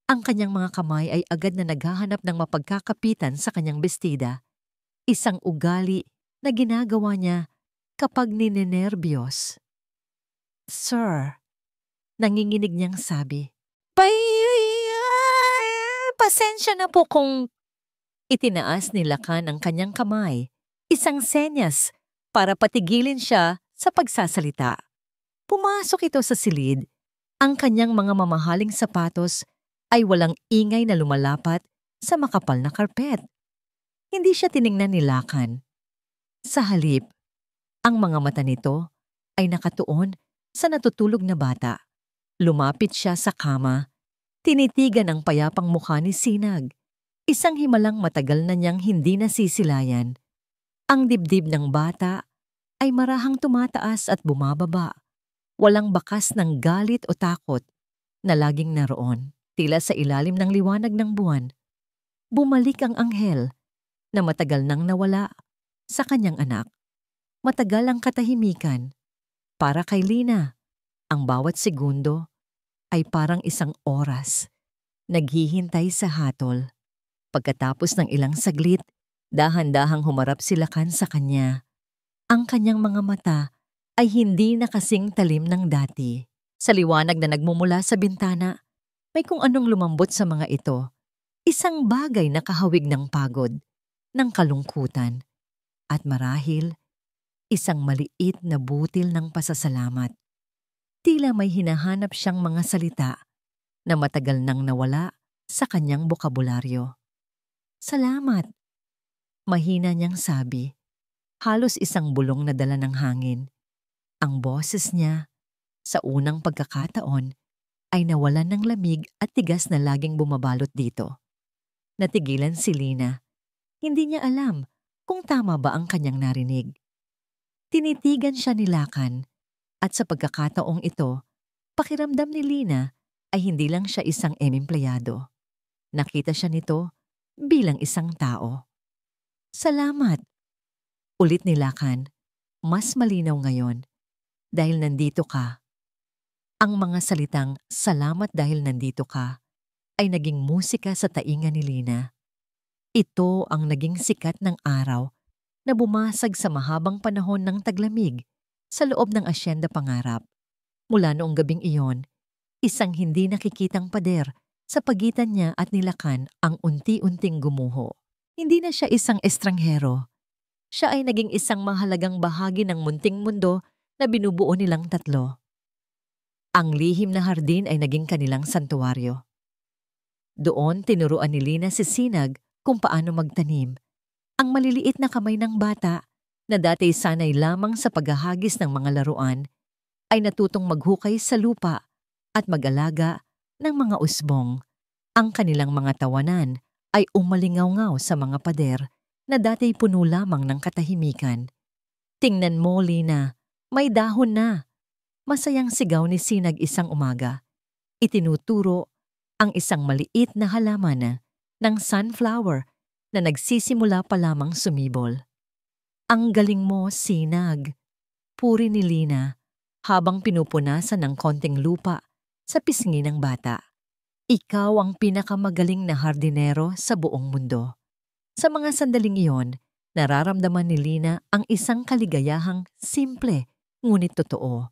Ang kanyang mga kamay ay agad na naghahanap ng mapagkakapitan sa kanyang bestida, isang ugali na ginagawa niya kapag ninenerbiyos. "Sir," nanginginig niyang sabi. Pasensya na po kung..." Itinaas ni Lakan ang kanyang kamay, isang senyas para patigilin siya sa pagsasalita. Pumasok ito sa silid. Ang kanyang mga mamahaling sapatos ay walang ingay na lumalapat sa makapal na karpet. Hindi siya tiningnan ni Lakan. Sa halip, ang mga mata nito ay nakatuon sa natutulog na bata. Lumapit siya sa kama, tinitigan ang payapang mukha ni Sinag. Isang himalang matagal na niyang hindi nasisilayan. Ang dibdib ng bata ay marahang tumataas at bumababa. Walang bakas ng galit o takot na laging naroon. Tila sa ilalim ng liwanag ng buwan, bumalik ang anghel na matagal nang nawala sa kanyang anak. Matagal ang katahimikan. Para kay Lina, ang bawat segundo ay parang isang oras, naghihintay sa hatol. Pagkatapos ng ilang saglit, dahan-dahang humarap si Lakan sa kanya. Ang kanyang mga mata ay hindi na kasing talim ng dati. Sa liwanag na nagmumula sa bintana, may kung anong lumambot sa mga ito. Isang bagay na kahawig ng pagod, ng kalungkutan, at marahil, isang maliit na butil ng pasasalamat. Tila may hinahanap siyang mga salita na matagal nang nawala sa kanyang bokabularyo. "Salamat," mahina niyang sabi, halos isang bulong na dala ng hangin. Ang boses niya, sa unang pagkakataon, ay nawalan ng lamig at tigas na laging bumabalot dito. Natigilan si Lina. Hindi niya alam kung tama ba ang kanyang narinig. Tinitigan siya ni Lakan, at sa pagkakataong ito, pakiramdam ni Lina ay hindi lang siya isang empleyado. Nakita siya nito bilang isang tao. "Salamat," ulit ni Lakan, mas malinaw ngayon, "dahil nandito ka." Ang mga salitang "salamat dahil nandito ka" ay naging musika sa tainga ni Lina. Ito ang naging sikat ng araw na bumasag sa mahabang panahon ng taglamig sa loob ng Asyenda Pangarap. Mula noong gabing iyon, isang hindi nakikitang pader sa pagitan niya at ni Lakan ang unti-unting gumuho. Hindi na siya isang estranghero. Siya ay naging isang mahalagang bahagi ng munting mundo na binubuo nilang tatlo. Ang lihim na hardin ay naging kanilang santuwaryo. Doon tinuruan ni Lina si Sinag kung paano magtanim. Ang maliliit na kamay ng bata, na dati sanay lamang sa paghahagis ng mga laruan, ay natutong maghukay sa lupa at mag-alaga ng mga usbong. Ang kanilang mga tawanan ay umalingaw-ngaw sa mga pader na dati puno lamang ng katahimikan. "Tingnan mo, Lina, may dahon na." Masayang sigaw ni Sinag isang umaga. Itinuturo ang isang maliit na halaman ng sunflower na nagsisimula pa lamang sumibol. "Ang galing mo, Sinag. papuri ni Lina habang pinupunasan ng konting lupa sa pisngi ng bata. Ikaw ang pinakamagaling na hardinero sa buong mundo. Sa mga sandaling iyon, nararamdaman ni Lina ang isang kaligayahang simple ngunit totoo.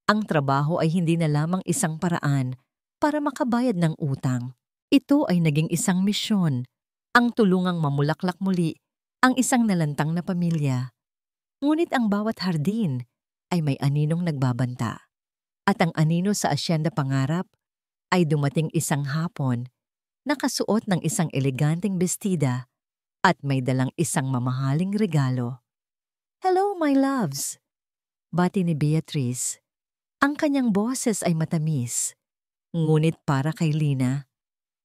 Ang trabaho ay hindi na lamang isang paraan para makabayad ng utang. Ito ay naging isang misyon, ang tulungang mamulaklak muli ang isang nalantang na pamilya. Ngunit ang bawat hardin ay may aninong nagbabanta. At ang anino sa Asyenda Pangarap ay dumating isang hapon, nakasuot ng isang eleganteng bestida at may dalang isang mamahaling regalo. "Hello, my loves!" Bati ni Beatrice. Ang kanyang boses ay matamis, ngunit para kay Lina,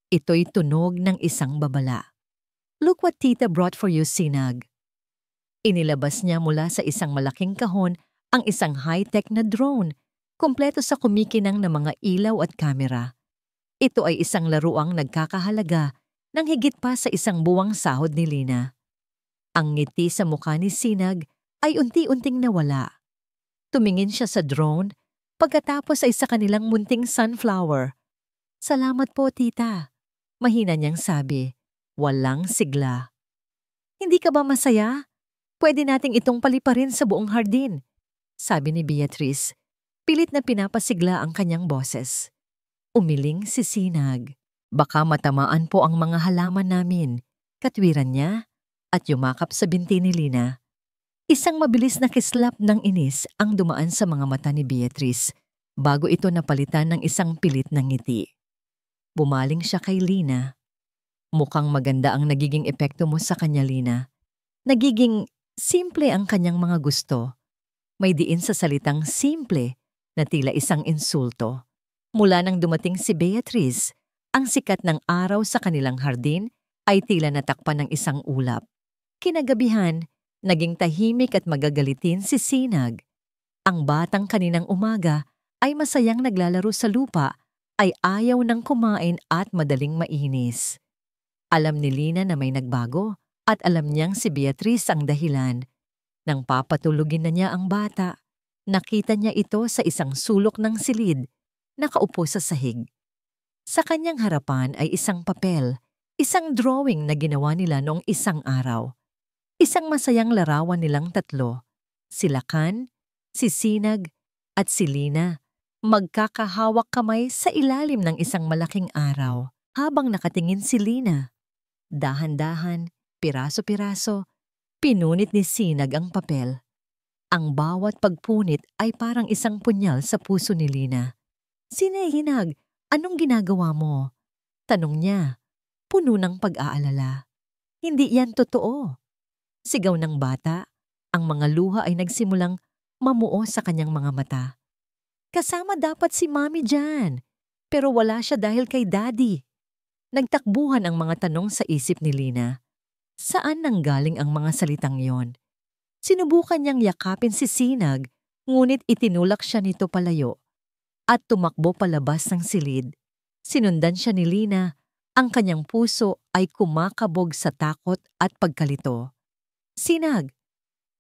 ito'y tunog ng isang babala. "Look what Tita brought for you, Sinag." Inilabas niya mula sa isang malaking kahon ang isang high-tech na drone, kumpleto sa kumikinang na mga ilaw at kamera. Ito ay isang laruang nagkakahalaga ng higit pa sa isang buwang sahod ni Lina. Ang ngiti sa mukha ni Sinag ay unti-unting nawala. Tumingin siya sa drone, pagkatapos ay sa kanilang munting sunflower. "Salamat po, tita," mahina niyang sabi. Walang sigla. "Hindi ka ba masaya? Pwede nating itong paliparin sa buong hardin," sabi ni Beatrice. Pilit na pinapasigla ang kanyang boses. Umiling si Sinag. "Baka matamaan po ang mga halaman namin," katwiran niya at yumakap sa binti ni Lina. Isang mabilis na kislap ng inis ang dumaan sa mga mata ni Beatrice bago ito napalitan ng isang pilit na ngiti. Bumaling siya kay Lina. "Mukhang maganda ang nagiging epekto mo sa kanya, Lina. Nagiging simple ang kanyang mga gusto. May diin sa salitang simple na tila isang insulto. Mula nang dumating si Beatrice, ang sikat ng araw sa kanilang hardin ay tila natakpan ng isang ulap. Kinagabihan, naging tahimik at magagalitin si Sinag. Ang batang kaninang umaga ay masayang naglalaro sa lupa ay ayaw ng kumain at madaling mainis. Alam ni Lina na may nagbago at alam niyang si Beatrice ang dahilan. Nang papatulugin na niya ang bata, nakita niya ito sa isang sulok ng silid, nakaupo sa sahig. Sa kanyang harapan ay isang papel, isang drawing na ginawa nila noong isang araw. Isang masayang larawan nilang tatlo, si Lakan, si Sinag, at si Lina, magkakahawak kamay sa ilalim ng isang malaking araw habang nakatingin si Lina. Dahan-dahan, piraso-piraso, pinunit ni Sinag ang papel. Ang bawat pagpunit ay parang isang punyal sa puso ni Lina. "Sinag, anong ginagawa mo?" tanong niya, puno ng pag-aalala. "Hindi yan totoo." Sigaw ng bata, ang mga luha ay nagsimulang mamuo sa kanyang mga mata. "Kasama dapat si Mami dyan, pero wala siya dahil kay Daddy." Nagtakbuhan ang mga tanong sa isip ni Lina. Saan nanggaling ang mga salitang yon? Sinubukan niyang yakapin si Sinag, ngunit itinulak siya nito palayo at tumakbo palabas ng silid. Sinundan siya ni Lina, ang kanyang puso ay kumakabog sa takot at pagkalito. "Sinag,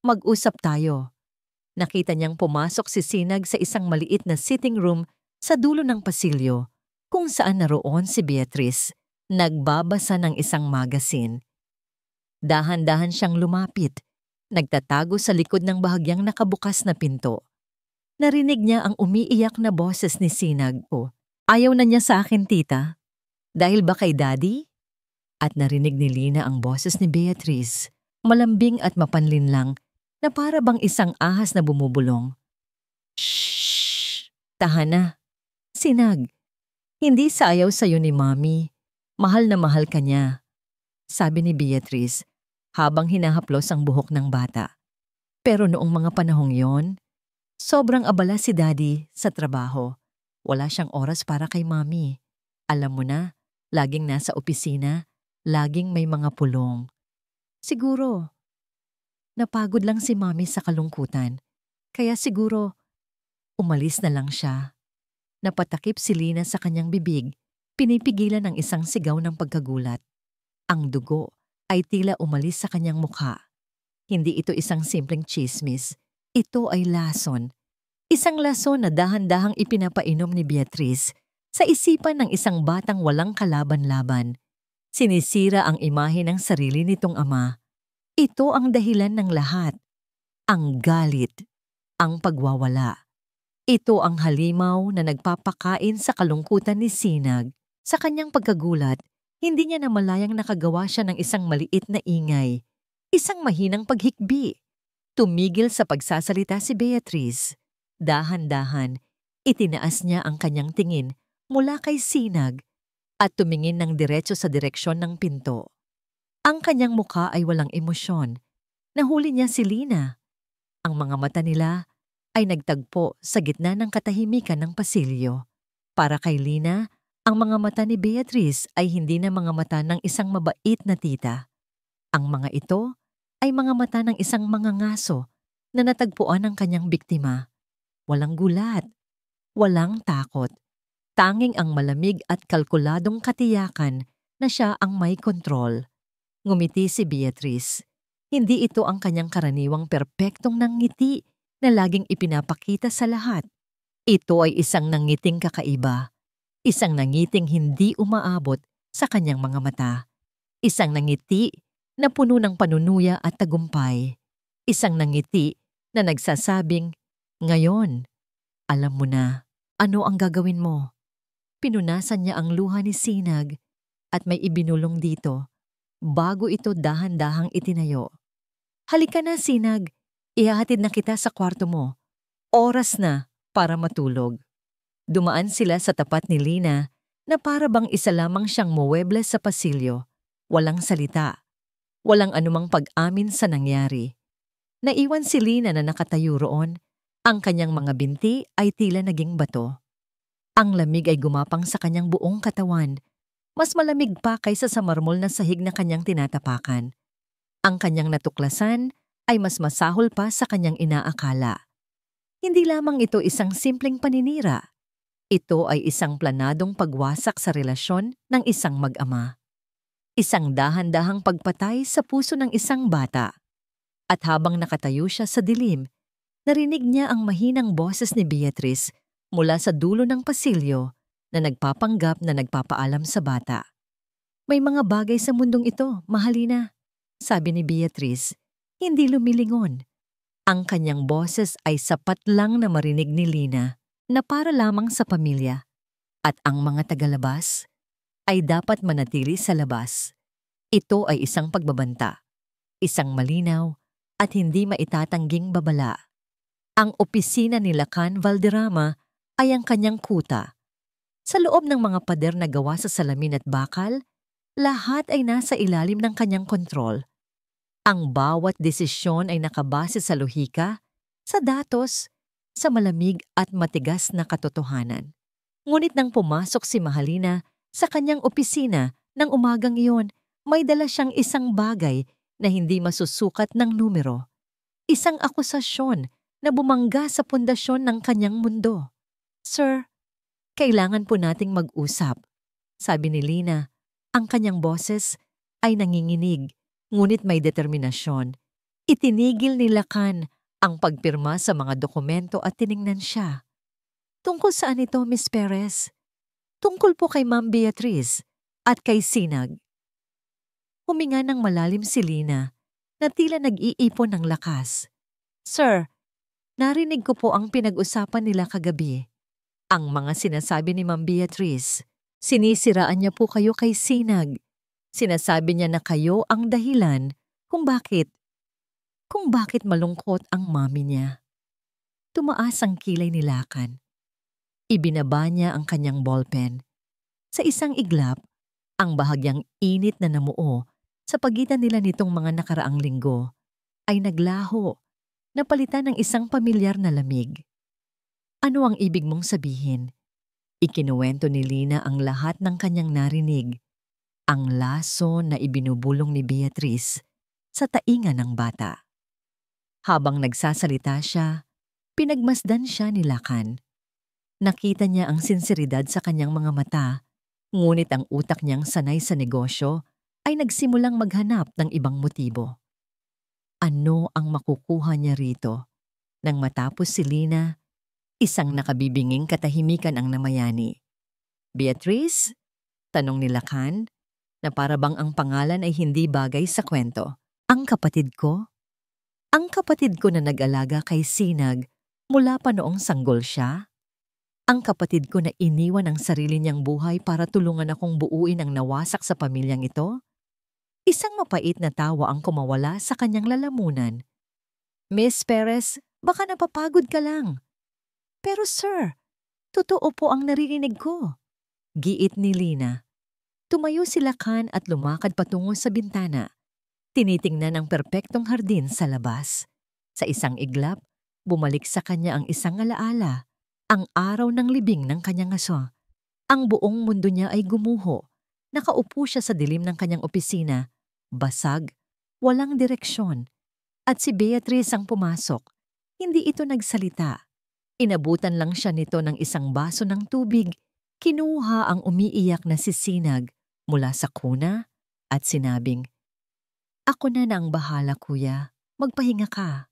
mag-usap tayo." Nakita niyang pumasok si Sinag sa isang maliit na sitting room sa dulo ng pasilyo, kung saan naroon si Beatrice, nagbabasa ng isang magazine. Dahan-dahan siyang lumapit, nagtatago sa likod ng bahagyang nakabukas na pinto. Narinig niya ang umiiyak na boses ni Sinag. "Oh, ayaw na niya sa akin, tita. Dahil ba kay Daddy?" At narinig ni Lina ang boses ni Beatrice, malambing at mapanlinlang na para bang isang ahas na bumubulong. "Shhh! Tahan na. Sinag, hindi sa ayaw sa'yo ni Mami. Mahal na mahal ka niya," sabi ni Beatrice habang hinahaplos ang buhok ng bata. Pero noong mga panahong yon, sobrang abala si Daddy sa trabaho. Wala siyang oras para kay Mami. Alam mo na, laging nasa opisina, laging may mga pulong. Siguro, napagod lang si Mami sa kalungkutan. Kaya siguro, umalis na lang siya. Napatakip si Lina sa kanyang bibig, pinipigilan ng isang sigaw ng pagkagulat. Ang dugo ay tila umalis sa kanyang mukha. Hindi ito isang simpleng chismis. Ito ay lason. Isang lason na dahan-dahang ipinapainom ni Beatrice sa isipan ng isang batang walang kalaban-laban. Sinisira ang imahe ng sarili nitong ama. Ito ang dahilan ng lahat. Ang galit. Ang pagwawala. Ito ang halimaw na nagpapakain sa kalungkutan ni Sinag. Sa kanyang pagkagulat, hindi niya namalayang nakagawa siya ng isang maliit na ingay. Isang mahinang paghikbi. Tumigil sa pagsasalita si Beatrice. Dahan-dahan, itinaas niya ang kanyang tingin mula kay Sinag at tumingin ng diretso sa direksyon ng pinto. Ang kanyang mukha ay walang emosyon. Nahuli niya si Lina. Ang mga mata nila ay nagtagpo sa gitna ng katahimikan ng pasilyo. Para kay Lina, ang mga mata ni Beatrice ay hindi na mga mata ng isang mabait na tita. Ang mga ito ay mga mata ng isang mangangaso na natagpuan ng kanyang biktima. Walang gulat, walang takot. Tanging ang malamig at kalkuladong katiyakan na siya ang may kontrol. Ngumiti si Beatrice. Hindi ito ang kanyang karaniwang perpektong nangiti na laging ipinapakita sa lahat. Ito ay isang nangiting kakaiba. Isang nangiting hindi umaabot sa kanyang mga mata. Isang nangiti na puno ng panunuya at tagumpay. Isang nangiti na nagsasabing, "Ngayon, alam mo na, ano ang gagawin mo?" Pinunasan niya ang luha ni Sinag at may ibinulong dito bago ito dahan-dahang itinayo. "Halika na, Sinag. Ihahatid na kita sa kwarto mo. Oras na para matulog." Dumaan sila sa tapat ni Lina na para bang isa lamang siyang muwebles sa pasilyo. Walang salita. Walang anumang pag-amin sa nangyari. Naiwan si Lina na nakatayo roon. Ang kanyang mga binti ay tila naging bato. Ang lamig ay gumapang sa kanyang buong katawan. Mas malamig pa kaysa sa marmol na sahig na kanyang tinatapakan. Ang kanyang natuklasan ay mas masahol pa sa kanyang inaakala. Hindi lamang ito isang simpleng paninira. Ito ay isang planadong pagwasak sa relasyon ng isang mag-ama. Isang dahan-dahang pagpatay sa puso ng isang bata. At habang nakatayo siya sa dilim, narinig niya ang mahinang boses ni Beatrice mula sa dulo ng pasilyo na nagpapanggap na nagpapaalam sa bata. "May mga bagay sa mundong ito, Mahalina," sabi ni Beatrice, hindi lumilingon. Ang kanyang boses ay sapat lang na marinig ni Lina na para lamang sa pamilya. At ang mga tagalabas ay dapat manatili sa labas. Ito ay isang pagbabanta, isang malinaw at hindi maitatangging babala. Ang opisina ni Lacan Valderrama ay ang kanyang kuta. Sa loob ng mga pader na gawa sa salamin at bakal, lahat ay nasa ilalim ng kanyang kontrol. Ang bawat desisyon ay nakabase sa lohika, sa datos, sa malamig at matigas na katotohanan. Ngunit nang pumasok si Mahalina sa kanyang opisina ng umagang iyon, may dala siyang isang bagay na hindi masusukat ng numero. Isang akusasyon na bumangga sa pundasyon ng kanyang mundo. "Sir, kailangan po nating mag-usap," sabi ni Lina. Ang kanyang boses ay nanginginig, ngunit may determinasyon. Itinigil ni Lacan ang pagpirma sa mga dokumento at tiningnan siya. "Tungkol saan ito, Miss Perez?" "Tungkol po kay Ma'am Beatrice at kay Sinag." Huminga ng malalim si Lina na tila nag-iipon ng lakas. "Sir, narinig ko po ang pinag-usapan nila kagabi. Ang mga sinasabi ni Ma'am Beatrice, sinisiraan niya po kayo kay Sinag. Sinasabi niya na kayo ang dahilan kung bakit malungkot ang mami niya." Tumaas ang kilay ni Lacan. Ibinaba niya ang kanyang ballpen. Sa isang iglap, ang bahagyang init na namuo sa pagitan nila nitong mga nakaraang linggo ay naglaho, napalitan ng isang pamilyar na lamig. "Ano ang ibig mong sabihin?" Ikinuwento ni Lina ang lahat ng kanyang narinig. Ang laso na ibinubulong ni Beatrice sa tainga ng bata. Habang nagsasalita siya, pinagmasdan siya ni Lacan. Nakita niya ang sinseridad sa kanyang mga mata, ngunit ang utak niyang sanay sa negosyo ay nagsimulang maghanap ng ibang motibo. Ano ang makukuha niya rito? Nang matapos si Lina, isang nakabibinging katahimikan ang namayani. Beatrice? Tanong ni Lacan, na para bang ang pangalan ay hindi bagay sa kwento. Ang kapatid ko? Ang kapatid ko na nag-alaga kay Sinag mula pa noong sanggol siya? Ang kapatid ko na iniwan ang sarili niyang buhay para tulungan akong buuin ang nawasak sa pamilyang ito? Isang mapait na tawa ang kumawala sa kanyang lalamunan. Miss Perez, baka napapagod ka lang. Pero sir, totoo po ang naririnig ko. Giit ni Lina. Tumayo si Lacan at lumakad patungo sa bintana. Tinitingnan ang perpektong hardin sa labas. Sa isang iglap, bumalik sa kanya ang isang alaala, ang araw ng libing ng kanyang aso. Ang buong mundo niya ay gumuho. Nakaupo siya sa dilim ng kanyang opisina, basag, walang direksyon. At si Beatrice ang pumasok. Hindi ito nagsalita. Inabutan lang siya nito ng isang baso ng tubig. Kinuha ang umiiyak na si Sinag mula sa kuna at sinabing, "Ako na ang bahala, kuya. Magpahinga ka."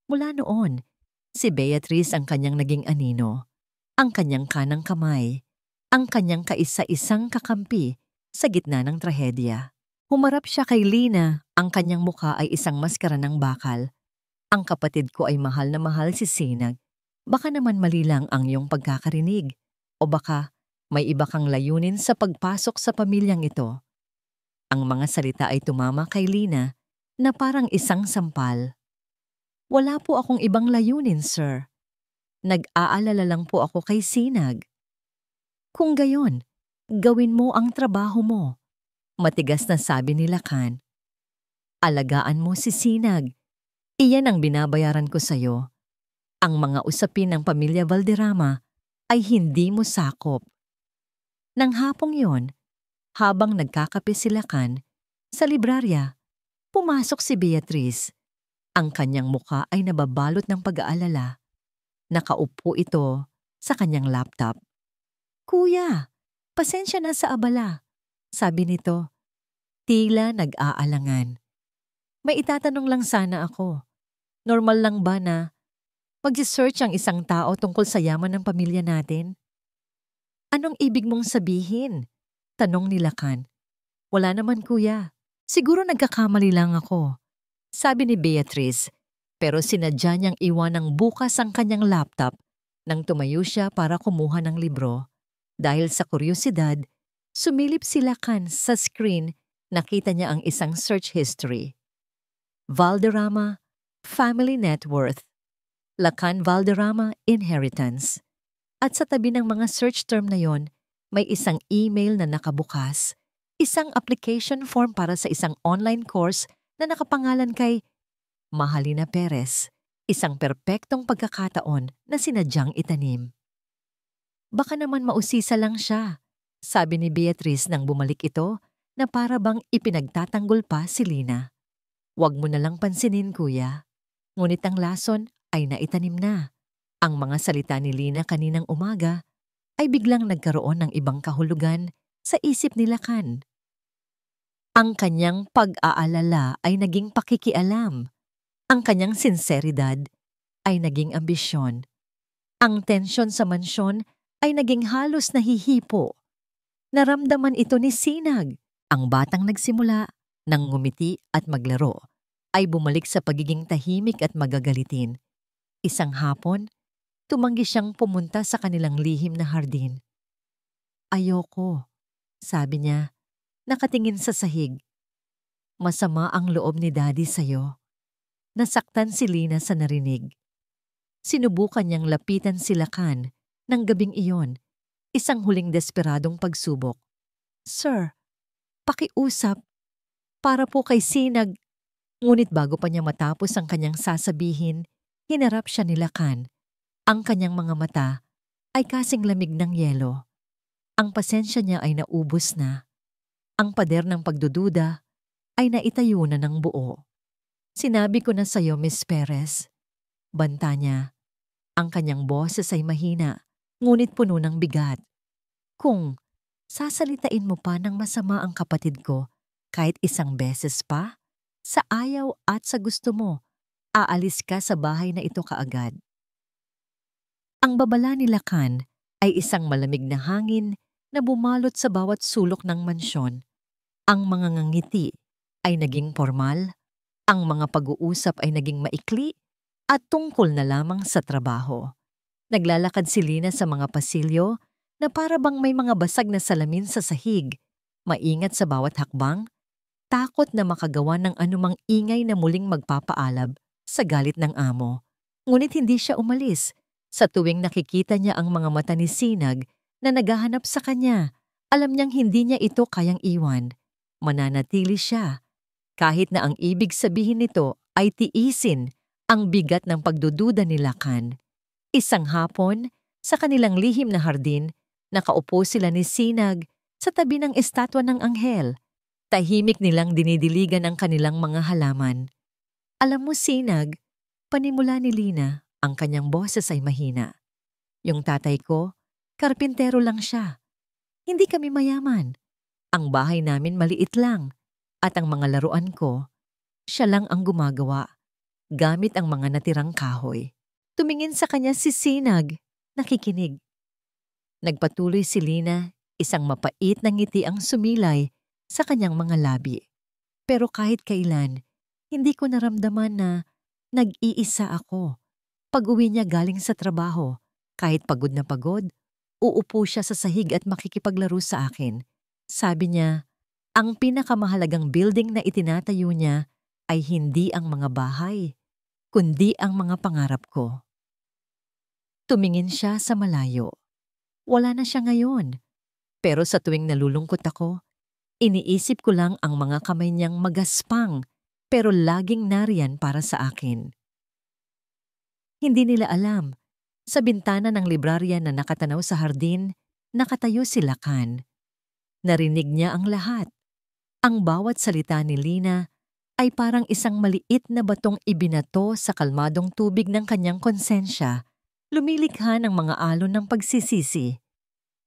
Mula noon, si Beatrice ang kanyang naging anino, ang kanyang kanang kamay, ang kanyang kaisa-isang kakampi sa gitna ng trahedya. Humarap siya kay Lina, ang kanyang mukha ay isang maskara ng bakal. Ang kapatid ko ay mahal na mahal si Sinag. Baka naman mali lang ang iyong pagkakarinig. O baka may iba kang layunin sa pagpasok sa pamilyang ito. Ang mga salita ay tumama kay Lina na parang isang sampal. Wala po akong ibang layunin, sir. Nag-aalala lang po ako kay Sinag. Kung gayon, gawin mo ang trabaho mo. Matigas na sabi ni Lacan. Alagaan mo si Sinag. Iyan ang binabayaran ko sa'yo. Ang mga usapin ng pamilya Valderrama ay hindi mo sakop. Nang hapong yon, habang nagkakape si Lacan, sa librarya, pumasok si Beatrice. Ang kanyang muka ay nababalot ng pag-aalala. Nakaupo ito sa kanyang laptop. Kuya, pasensya na sa abala, sabi nito. Tila nag-aalangan. May itatanong lang sana ako. Normal lang ba na mag-search ang isang tao tungkol sa yaman ng pamilya natin? Anong ibig mong sabihin? Tanong ni Lacan. Wala naman, kuya. Siguro nagkakamali lang ako, sabi ni Beatrice, pero sinadya niyang iwanang bukas ang kanyang laptop nang tumayo siya para kumuha ng libro. Dahil sa kuryosidad, sumilip si Lacan sa screen. Nakita niya ang isang search history. Valderrama, Family Net Worth. Lacan Valderrama, Inheritance. At sa tabi ng mga search term na yon, may isang email na nakabukas, isang application form para sa isang online course na nakapangalan kay Mahalina Perez, isang perpektong pagkakataon na sinadyang itanim. Baka naman mausisa lang siya, sabi ni Beatrice nang bumalik ito na para bang ipinagtatanggol pa si Lina. Huwag mo na lang pansinin, kuya. Ngunit ang lason ay naitanim na. Ang mga salita ni Lina kaninang umaga ay biglang nagkaroon ng ibang kahulugan sa isip ni Lacan. Ang kanyang pag-aalala ay naging pakikialam. Ang kanyang sinseridad ay naging ambisyon. Ang tensyon sa mansyon ay naging halos nahihipo. Naramdaman ito ni Sinag. Ang batang nagsimula nang ngumiti at maglaro ay bumalik sa pagiging tahimik at magagalitin. Isang hapon, tumanggi siyang pumunta sa kanilang lihim na hardin. Ayoko, sabi niya, nakatingin sa sahig. Masama ang loob ni Daddy sa'yo. Nasaktan si Lina sa narinig. Sinubukan niyang lapitan si Lacan ng gabing iyon, isang huling desperadong pagsubok. Sir, pakiusap, para po kay Sinag. Ngunit bago pa niya matapos ang kanyang sasabihin, hinarap siya ni Lacan. Ang kanyang mga mata ay kasing lamig ng yelo. Ang pasensya niya ay naubos na. Ang pader ng pagdududa ay naitayo na ng buo. Sinabi ko na sa'yo, Miss Perez. Banta niya. Ang kanyang boses ay mahina, ngunit puno ng bigat. Kung sasalitain mo pa ng masama ang kapatid ko, kahit isang beses pa, sa ayaw at sa gusto mo, aalis ka sa bahay na ito kaagad. Ang babala ni Lakan ay isang malamig na hangin na bumalot sa bawat sulok ng mansyon. Ang mga ngangiti ay naging formal, ang mga pag-uusap ay naging maikli at tungkol na lamang sa trabaho. Naglalakad si Lina sa mga pasilyo na para bang may mga basag na salamin sa sahig, maingat sa bawat hakbang, takot na makagawa ng anumang ingay na muling magpapaalab sa galit ng amo. Ngunit hindi siya umalis. Sa tuwing nakikita niya ang mga mata ni Sinag na naghahanap sa kanya, alam niyang hindi niya ito kayang iwan. Mananatili siya, kahit na ang ibig sabihin nito ay tiisin ang bigat ng pagdududa ni Lakan. Isang hapon, sa kanilang lihim na hardin, nakaupo sila ni Sinag sa tabi ng estatwa ng anghel. Tahimik nilang dinidiligan ang kanilang mga halaman. Alam mo, Sinag, panimula ni Lina, ang kanyang boses ay mahina. Yung tatay ko, karpintero lang siya. Hindi kami mayaman. Ang bahay namin maliit lang. At ang mga laruan ko, siya lang ang gumagawa, gamit ang mga natirang kahoy. Tumingin sa kanya si Sinag, nakikinig. Nagpatuloy si Lina, isang mapait na ngiti ang sumilay sa kanyang mga labi. Pero kahit kailan, hindi ko naramdaman na nag-iisa ako. Pag-uwi niya galing sa trabaho, kahit pagod na pagod, uupo siya sa sahig at makikipaglaro sa akin. Sabi niya, ang pinakamahalagang building na itinatayo niya ay hindi ang mga bahay, kundi ang mga pangarap ko. Tumingin siya sa malayo. Wala na siya ngayon. Pero sa tuwing nalulungkot ako, iniisip ko lang ang mga kamay niyang magaspang pero laging nariyan para sa akin. Hindi nila alam, sa bintana ng librarya na nakatanaw sa hardin, nakatayo si Lakan. Narinig niya ang lahat. Ang bawat salita ni Lina ay parang isang maliit na batong ibinato sa kalmadong tubig ng kanyang konsensya, lumilikha ng mga alon ng pagsisisi.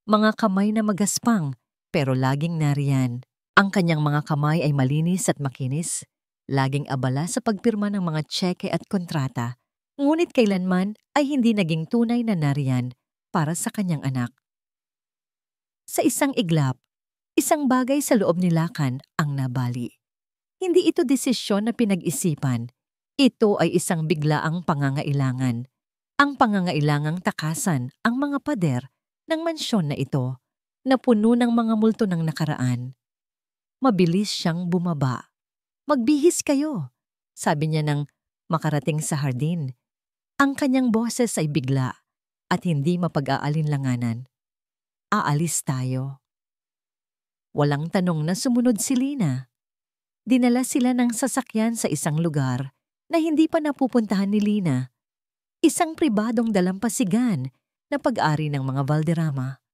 Mga kamay na magaspang pero laging nariyan. Ang kanyang mga kamay ay malinis at makinis, laging abala sa pagpirma ng mga tseke at kontrata. Ngunit kailanman ay hindi naging tunay na nariyan para sa kanyang anak. Sa isang iglap, isang bagay sa loob ni Lakan ang nabali. Hindi ito desisyon na pinag-isipan. Ito ay isang biglaang pangangailangan. Ang pangangailangang takasan ang mga pader ng mansyon na ito na puno ng mga multo ng nakaraan. Mabilis siyang bumaba. Magbihis kayo, sabi niya nang makarating sa hardin. Ang kanyang boses ay bigla at hindi mapag-aalinlanganan. Aalis tayo. Walang tanong na sumunod si Lina. Dinala sila ng sasakyan sa isang lugar na hindi pa napupuntahan ni Lina. Isang pribadong dalampasigan na pag-ari ng mga Valderrama.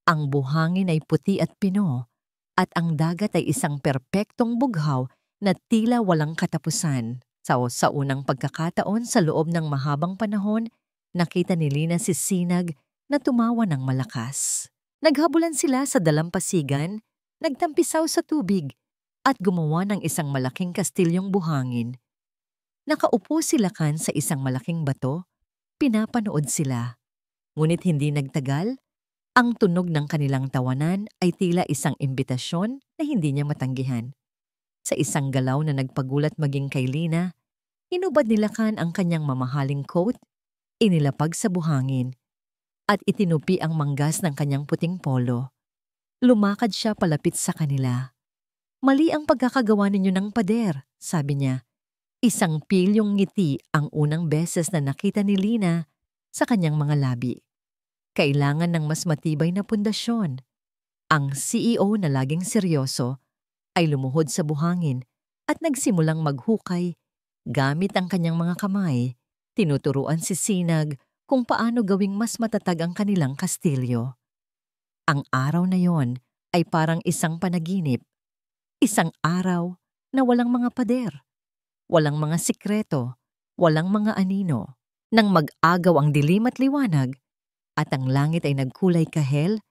Ang buhangin ay puti at pino at ang dagat ay isang perpektong bughaw na tila walang katapusan. Sa unang pagkakataon sa loob ng mahabang panahon, nakita ni Lina si Sinag na tumawa ng malakas. Naghabulan sila sa dalampasigan, nagtampisaw sa tubig, at gumawa ng isang malaking kastilyong buhangin. Nakaupo si Lakan sa isang malaking bato, pinapanood sila. Ngunit hindi nagtagal, ang tunog ng kanilang tawanan ay tila isang imbitasyon na hindi niya matanggihan. Sa isang galaw na nagpagulat maging kay Lina, inubad ni Lakan ang kanyang mamahaling coat, inilapag sa buhangin, at itinupi ang manggas ng kanyang puting polo. Lumakad siya palapit sa kanila. Mali ang pagkakagawa ninyo ng pader, sabi niya. Isang pilyong ngiti ang unang beses na nakita ni Lina sa kanyang mga labi. Kailangan ng mas matibay na pundasyon. Ang CEO na laging seryoso ay lumuhod sa buhangin at nagsimulang maghukay. Gamit ang kanyang mga kamay, tinuturuan si Sinag kung paano gawing mas matatag ang kanilang kastilyo. Ang araw na yon ay parang isang panaginip. Isang araw na walang mga pader, walang mga sikreto, walang mga anino. Nang mag-agaw ang dilim at liwanag, at ang langit ay nagkulay kahel,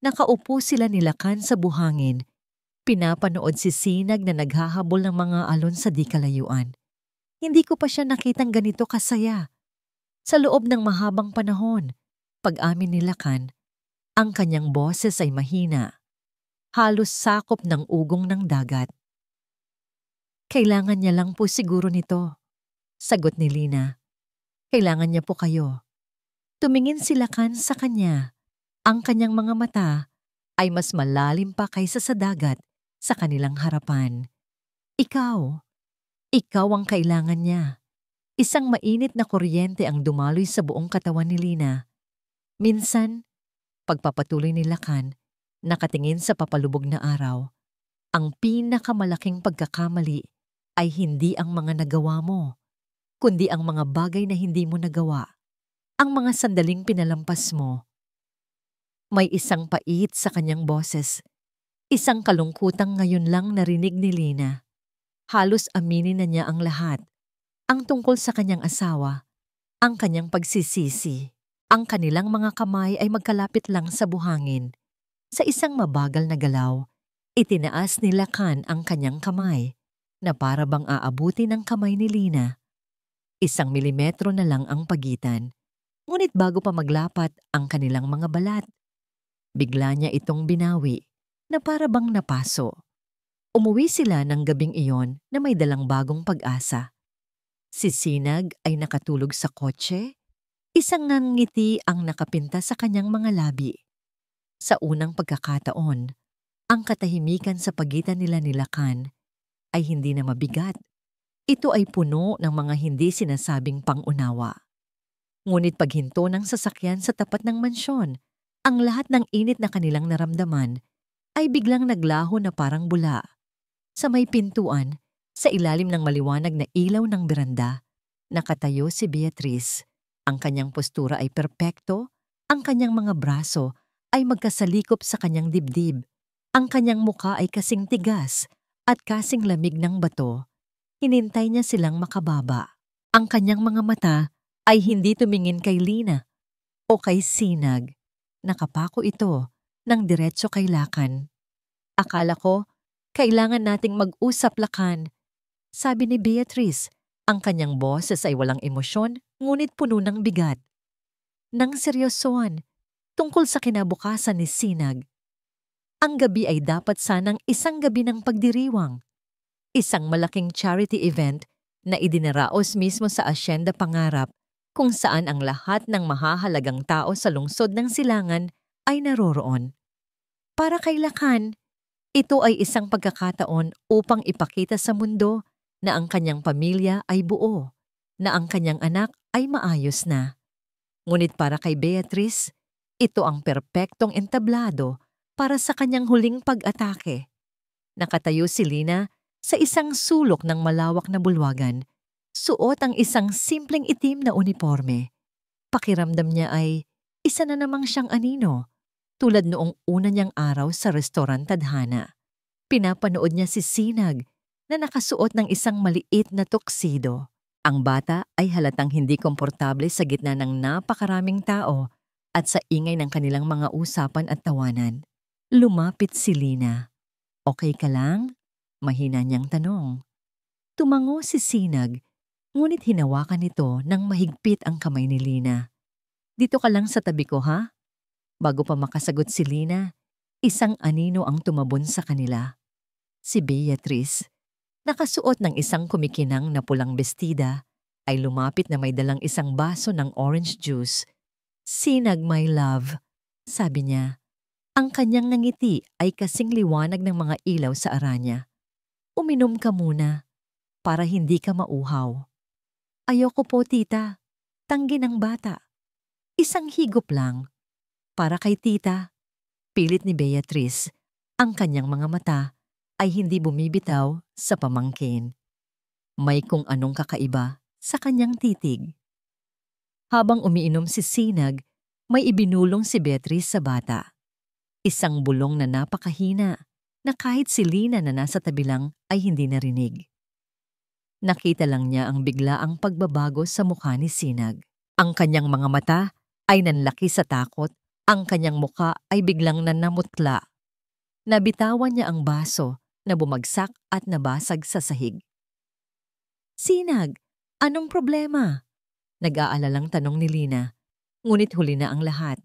nakaupo sila ni Lakan sa buhangin. Pinapanood si Sinag na naghahabol ng mga alon sa di kalayuan. Hindi ko pa siya nakitang ganito kasaya. Sa loob ng mahabang panahon, pag-amin ni Lakan, ang kanyang boses ay mahina, halos sakop ng ugong ng dagat. Kailangan niya lang po siguro nito, sagot ni Lina. Kailangan niya po kayo. Tumingin si Lakan sa kanya. Ang kanyang mga mata ay mas malalim pa kaysa sa dagat sa kanilang harapan. Ikaw ang kailangan niya. Isang mainit na kuryente ang dumaloy sa buong katawan ni Lina. Minsan, pagpapatuloy ni Lakan, nakatingin sa papalubog na araw, ang pinakamalaking pagkakamali ay hindi ang mga nagawa mo, kundi ang mga bagay na hindi mo nagawa, ang mga sandaling pinalampas mo. May isang pait sa kanyang boses, isang kalungkutang ngayon lang narinig ni Lina. Halos aminin na niya ang lahat, ang tungkol sa kanyang asawa, ang kanyang pagsisisi. Ang kanilang mga kamay ay magkalapit lang sa buhangin. Sa isang mabagal na galaw, itinaas ni Lakan ang kanyang kamay na para bang aabuti ng kamay ni Lina. 1 milimetro na lang ang pagitan, ngunit bago pa maglapat ang kanilang mga balat, bigla niya itong binawi na para bang napaso. Umuwi sila ng gabing iyon na may dalang bagong pag-asa. Si Sinag ay nakatulog sa kotse, isang ngiti ang nakapinta sa kanyang mga labi. Sa unang pagkakataon, ang katahimikan sa pagitan nila ni Lakan ay hindi na mabigat. Ito ay puno ng mga hindi sinasabing pangunawa. Ngunit paghinto ng sasakyan sa tapat ng mansyon, ang lahat ng init na kanilang naramdaman ay biglang naglaho na parang bula. Sa may pintuan, sa ilalim ng maliwanag na ilaw ng beranda, nakatayo si Beatrice. Ang kanyang postura ay perpekto, ang kanyang mga braso ay magkasalikop sa kanyang dibdib. Ang kanyang muka ay kasing tigas at kasing lamig ng bato. Hinintay niya silang makababa. Ang kanyang mga mata ay hindi tumingin kay Lina o kay Sinag. Nakapako ito ng diretso kay Lakan. Akala ko, kailangan nating mag-usap, Lakan, sabi ni Beatrice. Ang kanyang boses ay walang emosyon, ngunit puno ng bigat. Nang seryosohan, tungkol sa kinabukasan ni Sinag. Ang gabi ay dapat sanang isang gabi ng pagdiriwang. Isang malaking charity event na idinaraos mismo sa Asyenda Pangarap kung saan ang lahat ng mahahalagang tao sa lungsod ng Silangan ay naroroon. Para kay Lakan, ito ay isang pagkakataon upang ipakita sa mundo na ang kanyang pamilya ay buo, na ang kanyang anak ay maayos na. Ngunit para kay Beatrice, ito ang perpektong entablado para sa kanyang huling pag-atake. Nakatayo si Lina sa isang sulok ng malawak na bulwagan, suot ang isang simpleng itim na uniforme. Pakiramdam niya ay isa na namang siyang anino, tulad noong una niyang araw sa restaurant Tadhana. Pinapanood niya si Sinag na nakasuot ng isang maliit na tuxedo. Ang bata ay halatang hindi komportable sa gitna ng napakaraming tao at sa ingay ng kanilang mga usapan at tawanan. Lumapit si Lina. Okay ka lang? Mahina niyang tanong. Tumango si Sinag, ngunit hinawakan nito ng mahigpit ang kamay ni Lina. Dito ka lang sa tabi ko, ha? Bago pa makasagot si Lina, isang anino ang tumabon sa kanila. Si Beatrice, nakasuot ng isang kumikinang na pulang bestida, ay lumapit na may dalang isang baso ng orange juice. Sinag, my love, sabi niya. Ang kanyang ngiti ay kasing liwanag ng mga ilaw sa aranya. Uminom ka muna, para hindi ka mauhaw. Ayoko po, tita. Tanggi ng bata. Isang higop lang. Para kay tita, pilit ni Beatrice, ang kanyang mga mata ay hindi bumibitaw sa pamangkin. May kung anong kakaiba sa kanyang titig. Habang umiinom si Sinag, may ibinulong si Beatrice sa bata. Isang bulong na napakahina na kahit si Lina na nasa tabi lang ay hindi narinig. Nakita lang niya ang biglaang pagbabago sa mukha ni Sinag. Ang kanyang mga mata ay nanlaki sa takot. Ang kanyang muka ay biglang nanamutla. Nabitawan niya ang baso na bumagsak at nabasag sa sahig. Sinag, Anong problema? Nag-aalalang tanong ni Lina, ngunit huli na ang lahat.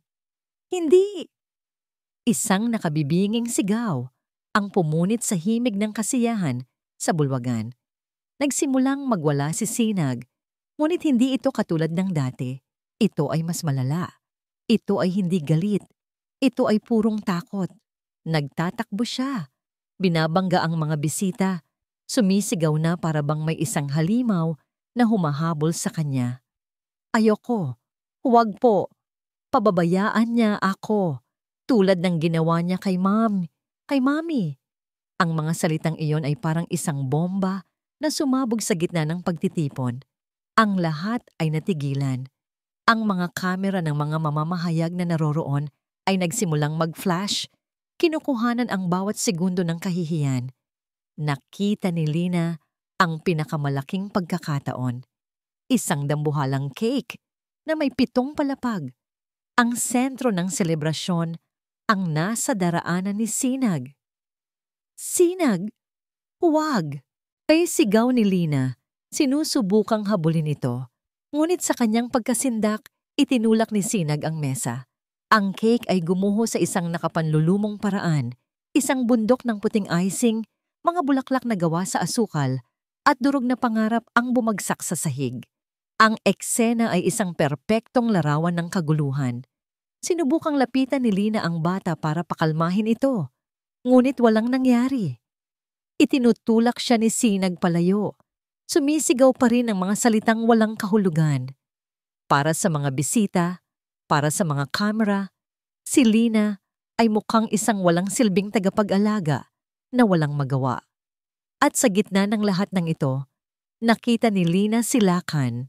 Hindi! Isang nakabibinging sigaw ang pumunit sa himig ng kasiyahan sa bulwagan. Nagsimulang magwala si Sinag, ngunit hindi ito katulad ng dati. Ito ay mas malala. Ito ay hindi galit. Ito ay purong takot. Nagtatakbo siya. Binabangga ang mga bisita. Sumisigaw na para bang may isang halimaw na humahabol sa kanya. Ayoko. Huwag po. Pababayaan niya ako. Tulad ng ginawa niya kay Mami. Ang mga salitang iyon ay parang isang bomba na sumabog sa gitna ng pagtitipon. Ang lahat ay natigilan. Ang mga kamera ng mga mamamahayag na naroroon ay nagsimulang mag-flash. Kinukuhanan ang bawat segundo ng kahihiyan. Nakita ni Lina ang pinakamalaking pagkakataon. Isang dambuhalang cake na may 7 palapag. Ang sentro ng selebrasyon ang nasa daraanan ni Sinag. Sinag? Huwag! Kay sigaw ni Lina, sinusubukang habulin ito. Ngunit sa kanyang pagkasindak, itinulak ni Sinag ang mesa. Ang cake ay gumuho sa isang nakapanlulumong paraan, isang bundok ng puting icing, mga bulaklak na gawa sa asukal, at durog na pangarap ang bumagsak sa sahig. Ang eksena ay isang perpektong larawan ng kaguluhan. Sinubukang lapitan ni Lina ang bata para pakalmahin ito, ngunit walang nangyari. Itinutulak siya ni Sinag palayo. Sumisigaw pa rin ang mga salitang walang kahulugan. Para sa mga bisita, para sa mga kamera, si Lina ay mukhang isang walang silbing tagapag-alaga na walang magawa. At sa gitna ng lahat ng ito, nakita ni Lina si Lakan.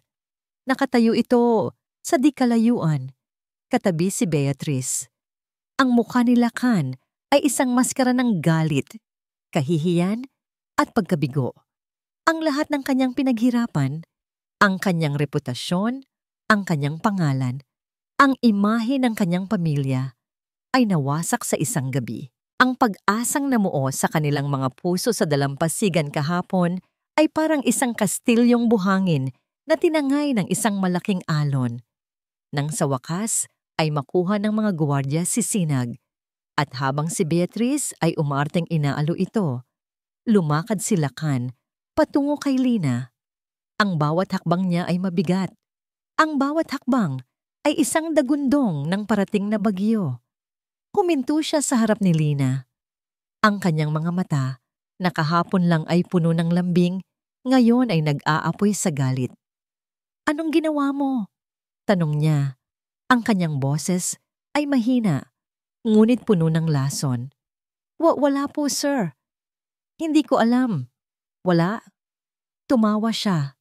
Nakatayo ito sa di kalayuan, katabi si Beatrice. Ang mukha ni Lakan ay isang maskara ng galit, kahihiyan at pagkabigo. Ang lahat ng kanyang pinaghirapan, ang kanyang reputasyon, ang kanyang pangalan, ang imahe ng kanyang pamilya ay nawasak sa isang gabi. Ang pag-asang namuo sa kanilang mga puso sa dalampasigan kahapon ay parang isang kastilyong buhangin na tinangay ng isang malaking alon. Nang sa wakas ay makuha ng mga gwardiya si Sinag, at habang si Beatrice ay umarteng inaalo ito, lumakad si Lakan patungo kay Lina. Ang bawat hakbang niya ay mabigat. Ang bawat hakbang ay isang dagundong ng parating na bagyo. Huminto siya sa harap ni Lina. Ang kanyang mga mata, na kahapon lang ay puno ng lambing, ngayon ay nag-aapoy sa galit. Anong ginawa mo? Tanong niya. Ang kanyang boses ay mahina, ngunit puno ng lason. Wala po, sir. Hindi ko alam. Wala? Tumawa siya.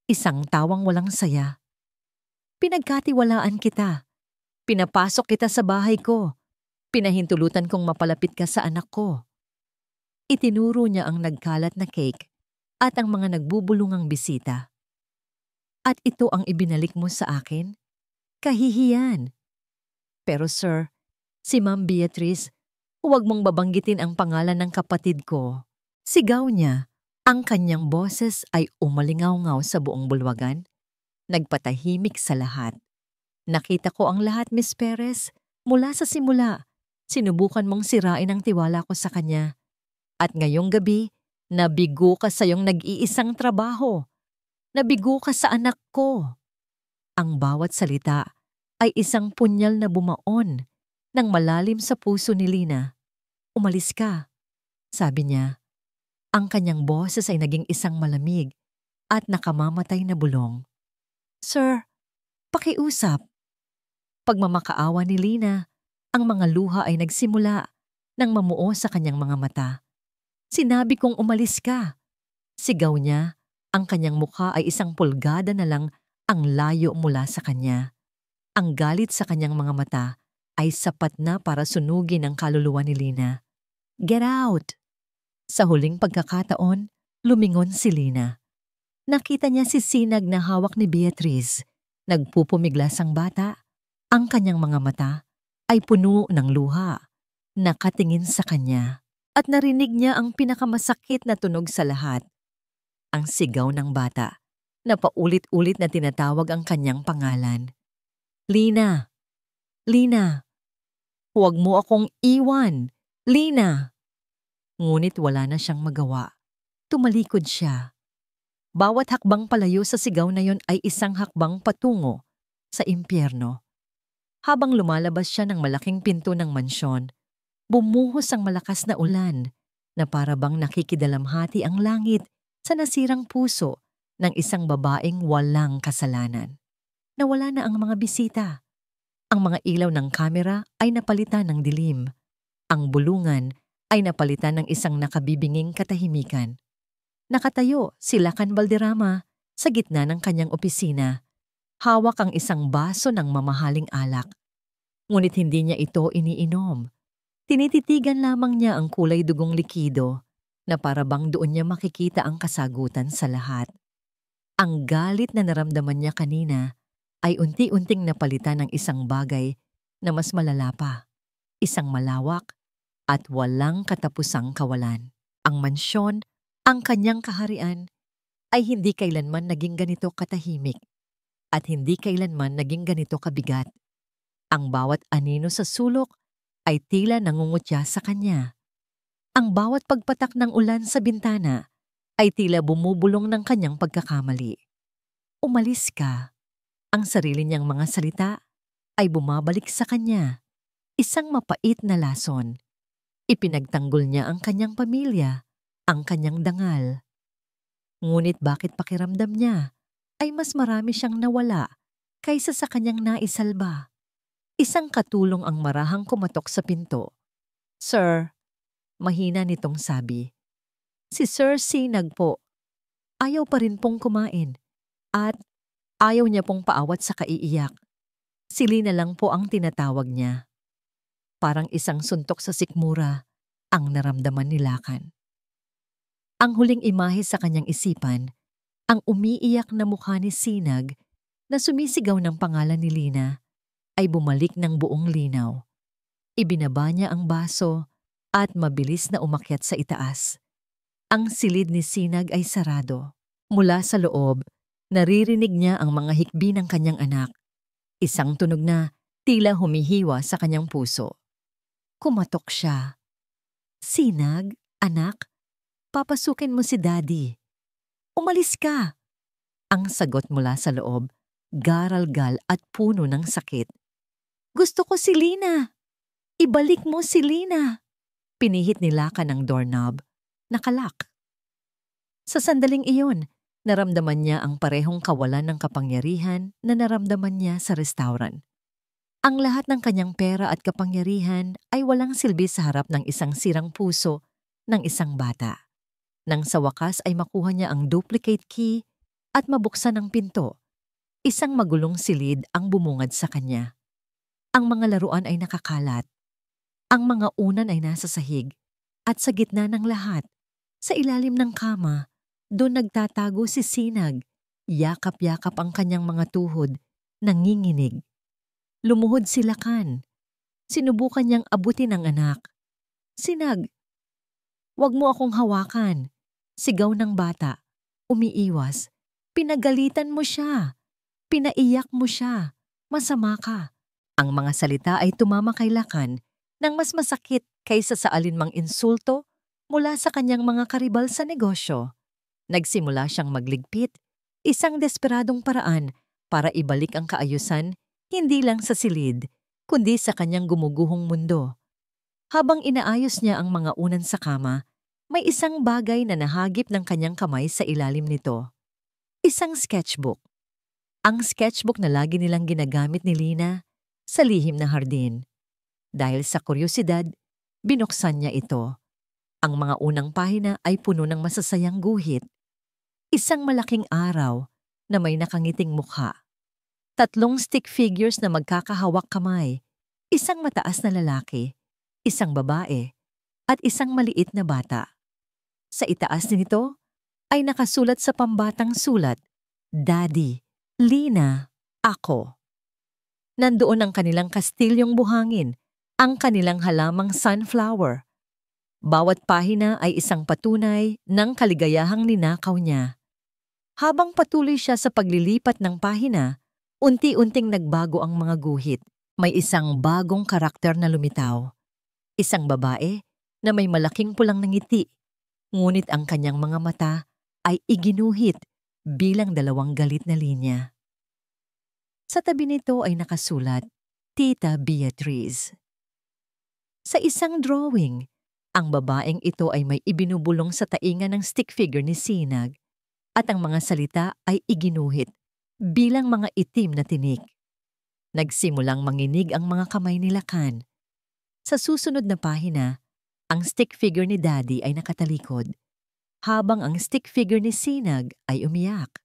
Isang tawang walang saya. Pinagkatiwalaan kita. Pinapasok kita sa bahay ko. Pinahintulutan kong mapalapit ka sa anak ko. Itinuro niya ang nagkalat na cake at ang mga nagbubulungang bisita. At ito ang ibinalik mo sa akin? Kahihiyan. Pero sir, si Ma'am Beatrice, huwag mong babanggitin ang pangalan ng kapatid ko. Sigaw niya. Ang kanyang boses ay umalingaw-ngaw sa buong bulwagan. Nagpatahimik sa lahat. Nakita ko ang lahat, Miss Perez. Mula sa simula, sinubukan mong sirain ang tiwala ko sa kanya. At ngayong gabi, nabigo ka sa iyong nag-iisang trabaho. Nabigo ka sa anak ko. Ang bawat salita ay isang punyal na bumaon ng malalim sa puso ni Lina. Umalis ka, sabi niya. Ang kanyang boses ay naging isang malamig at nakamamatay na bulong. Sir, pakiusap. Pagmamakaawa ni Lina, ang mga luha ay nagsimula nang mamuo sa kanyang mga mata. Sinabi kong umalis ka. Sigaw niya, ang kanyang mukha ay isang pulgada na lang ang layo mula sa kanya. Ang galit sa kanyang mga mata ay sapat na para sunugin ang kaluluwa ni Lina. Get out! Sa huling pagkakataon, lumingon si Lina. Nakita niya si Sinag na hawak ni Beatrice. Nagpupumiglas ang bata. Ang kanyang mga mata ay puno ng luha. Nakatingin sa kanya. At narinig niya ang pinakamasakit na tunog sa lahat. Ang sigaw ng bata. na paulit-ulit na tinatawag ang kanyang pangalan. Lina! Lina! Huwag mo akong iwan! Lina! Ngunit wala na siyang magawa. Tumalikod siya. Bawat hakbang palayo sa sigaw na yon ay isang hakbang patungo sa impyerno. Habang lumalabas siya ng malaking pinto ng mansyon, bumuhos ang malakas na ulan na para bang nakikidalamhati ang langit sa nasirang puso ng isang babaeng walang kasalanan. Nawala na ang mga bisita. Ang mga ilaw ng kamera ay napalitan ng dilim. Ang bulungan ay napalitan ng isang nakabibinging katahimikan. Nakatayo si Lakan Valderrama sa gitna ng kanyang opisina. Hawak ang isang baso ng mamahaling alak. Ngunit hindi niya ito iniinom. Tinititigan lamang niya ang kulay dugong likido na para bang doon niya makikita ang kasagutan sa lahat. Ang galit na naramdaman niya kanina ay unti-unting napalitan ng isang bagay na mas malala pa. Isang malawak at walang katapusang kawalan. Ang mansyon, ang kanyang kaharian, ay hindi kailanman naging ganito katahimik at hindi kailanman naging ganito kabigat. Ang bawat anino sa sulok ay tila nangungutya sa kanya. Ang bawat pagpatak ng ulan sa bintana ay tila bumubulong ng kanyang pagkakamali. Umalis ka. Ang sarili niyang mga salita ay bumabalik sa kanya. Isang mapait na lason. Ipinagtanggol niya ang kanyang pamilya, ang kanyang dangal. Ngunit bakit pakiramdam niya ay mas marami siyang nawala kaysa sa kanyang naisalba? Isang katulong ang marahang kumatok sa pinto. "Sir," mahina nitong sabi. "Si Sir Sinag po. Ayaw pa rin pong kumain at ayaw niya pong paawat sa kaiiyak. Si Lina lang po ang tinatawag niya." Parang isang suntok sa sikmura ang naramdaman ni Lakan. Ang huling imahe sa kanyang isipan, ang umiiyak na mukha ni Sinag na sumisigaw ng pangalan ni Lina, ay bumalik ng buong linaw. Ibinaba niya ang baso at mabilis na umakyat sa itaas. Ang silid ni Sinag ay sarado. Mula sa loob, naririnig niya ang mga hikbi ng kanyang anak. Isang tunog na tila humihiwa sa kanyang puso. Kumatok siya. "Sinag, anak, papasukin mo si Daddy." "Umalis ka!" Ang sagot mula sa loob, garalgal at puno ng sakit. "Gusto ko si Lina! Ibalik mo si Lina!" Pinihit ni Lakan ang doorknob. Nakalak. Sa sandaling iyon, naramdaman niya ang parehong kawalan ng kapangyarihan na naramdaman niya sa restaurant. Ang lahat ng kanyang pera at kapangyarihan ay walang silbi sa harap ng isang sirang puso ng isang bata. Nang sa wakas ay makuha niya ang duplicate key at mabuksan ang pinto, isang magulong silid ang bumungad sa kanya. Ang mga laruan ay nakakalat. Ang mga unan ay nasa sahig at sa gitna ng lahat, sa ilalim ng kama, doon nagtatago si Sinag. Yakap-yakap ang kanyang mga tuhod, nanginginig. Lumuhod si Lakan. Sinubukan niyang abutin ang anak. "Sinag, wag mo akong hawakan." Sigaw ng bata. Umiiwas. "Pinagalitan mo siya. Pinaiyak mo siya. Masama ka." Ang mga salita ay tumama kay Lakan nang mas masakit kaysa sa alinmang insulto mula sa kanyang mga karibal sa negosyo. Nagsimula siyang magligpit, isang desperadong paraan para ibalik ang kaayusan hindi lang sa silid, kundi sa kanyang gumuguhong mundo. Habang inaayos niya ang mga unan sa kama, may isang bagay na nahagip ng kanyang kamay sa ilalim nito. Isang sketchbook. Ang sketchbook na lagi nilang ginagamit ni Lina sa lihim na hardin. Dahil sa kuryosidad, binuksan niya ito. Ang mga unang pahina ay puno ng masasayang guhit. Isang malaking araw na may nakangiting mukha. 3 stick figures na magkakahawak kamay, isang mataas na lalaki, isang babae, at isang maliit na bata. Sa itaas nito ay nakasulat sa pambatang sulat, "Daddy, Lina, ako." Nandoon ang kanilang kastilyong buhangin, ang kanilang halamang sunflower. Bawat pahina ay isang patunay ng kaligayahang ninakaw niya. Habang patuloy siya sa paglilipat ng pahina, unti-unting nagbago ang mga guhit. May isang bagong karakter na lumitaw. Isang babae na may malaking pulang na ngiti, ngunit ang kanyang mga mata ay iginuhit bilang dalawang galit na linya. Sa tabi nito ay nakasulat, Tita Beatriz. Sa isang drawing, ang babaeng ito ay may ibinubulong sa tainga ng stick figure ni Sinag at ang mga salita ay iginuhit bilang mga itim na tinik. Nagsimulang manginig ang mga kamay ni Lakan. Sa susunod na pahina, ang stick figure ni Daddy ay nakatalikod, habang ang stick figure ni Sinag ay umiyak.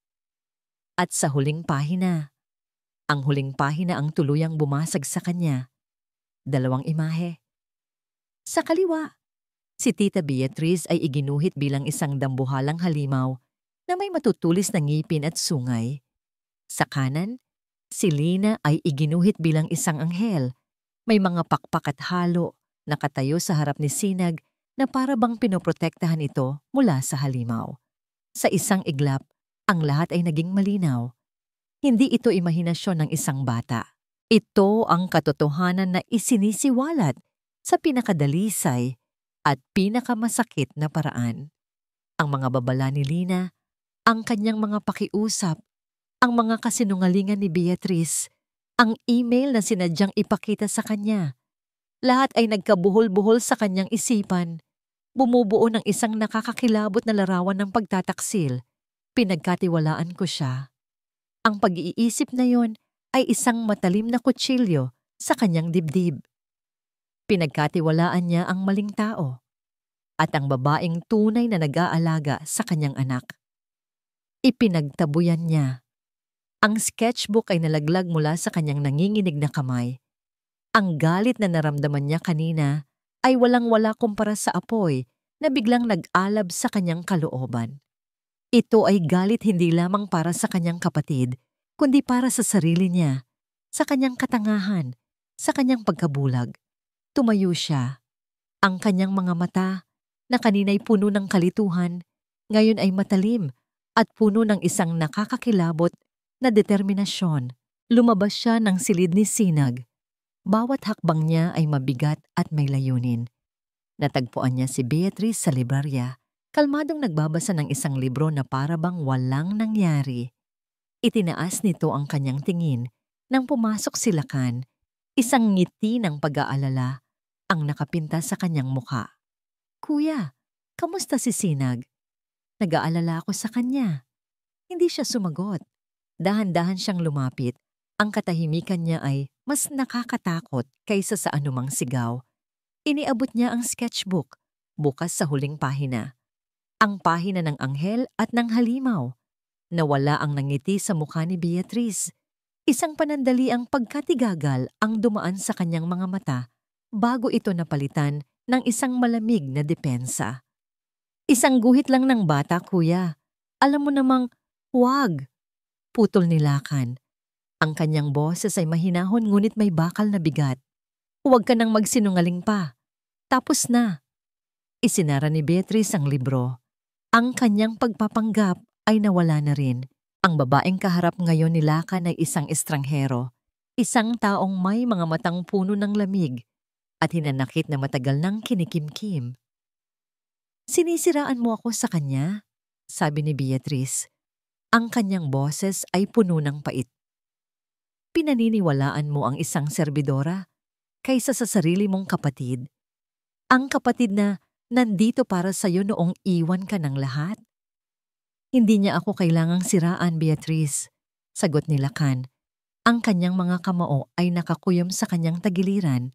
At sa huling pahina, ang huling pahina ang tuluyang bumasag sa kanya. Dalawang imahe. Sa kaliwa, si Tita Beatriz ay iginuhit bilang isang dambuhalang halimaw na may matutulis na ngipin at sungay. Sa kanan, si Lina ay iginuhit bilang isang anghel, may mga pakpak at halo, nakatayo sa harap ni Sinag na para bang pinoprotektahan ito mula sa halimaw. Sa isang iglap, ang lahat ay naging malinaw. Hindi ito imahinasyon ng isang bata. Ito ang katotohanan na isinisiwalat sa pinakadalisay at pinakamasakit na paraan. Ang mga babala ni Lina, ang kanyang mga pakiusap, ang mga kasinungalingan ni Beatriz, ang email na sinadyang ipakita sa kanya. Lahat ay nagkabuhol-buhol sa kanyang isipan. Bumubuo ng isang nakakakilabot na larawan ng pagtataksil. Pinagkatiwalaan ko siya. Ang pag-iisip na yon ay isang matalim na kutsilyo sa kanyang dibdib. Pinagkatiwalaan niya ang maling tao at ang babaeng tunay na nag-aalaga sa kanyang anak. Ipinagtabuyan niya. Ang sketchbook ay nalaglag mula sa kanyang nanginginig na kamay. Ang galit na naramdaman niya kanina ay walang-wala kumpara sa apoy na biglang nag-alab sa kanyang kalooban. Ito ay galit hindi lamang para sa kanyang kapatid, kundi para sa sarili niya, sa kanyang katangahan, sa kanyang pagkabulag. Tumayo siya. Ang kanyang mga mata, na kanina'y puno ng kalituhan, ngayon ay matalim at puno ng isang nakakakilabot na determinasyon. Lumabas siya ng silid ni Sinag. Bawat hakbang niya ay mabigat at may layunin. Natagpuan niya si Beatriz sa librarya, kalmadong nagbabasa ng isang libro na parabang walang nangyari. Itinaas nito ang kanyang tingin nang pumasok si Lakan, isang ngiti ng pag-aalala ang nakapinta sa kanyang mukha. Kuya, kamusta si Sinag? Nag-aalala ako sa kanya. Hindi siya sumagot. Dahan-dahan siyang lumapit. Ang katahimikan niya ay mas nakakatakot kaysa sa anumang sigaw. Iniabot niya ang sketchbook, bukas sa huling pahina. Ang pahina ng anghel at ng halimaw. Nawala ang nangiti sa mukha ni Beatriz. Isang panandali ang pagkatigagal ang dumaan sa kanyang mga mata bago ito napalitan ng isang malamig na depensa. Isang guhit lang ng bata, kuya. Alam mo namang, huwag. Putol ni Lakan. Ang kanyang boses ay mahinahon ngunit may bakal na bigat. Huwag ka nang magsinungaling pa. Tapos na. Isinara ni Beatriz ang libro. Ang kanyang pagpapanggap ay nawala na rin. Ang babaeng kaharap ngayon ni Lakan ay isang estranghero. Isang taong may mga matang puno ng lamig at hinanakit na matagal ng kinikimkim. Sinisiraan mo ako sa kanya? Sabi ni Beatriz. Ang kanyang boses ay puno ng pait. Pinaniniwalaan mo ang isang serbidora kaysa sa sarili mong kapatid. Ang kapatid na nandito para sa'yo noong iwan ka ng lahat. Hindi niya ako kailangang siraan, Beatriz. Sagot ni Lakan. Ang kanyang mga kamao ay nakakuyom sa kanyang tagiliran.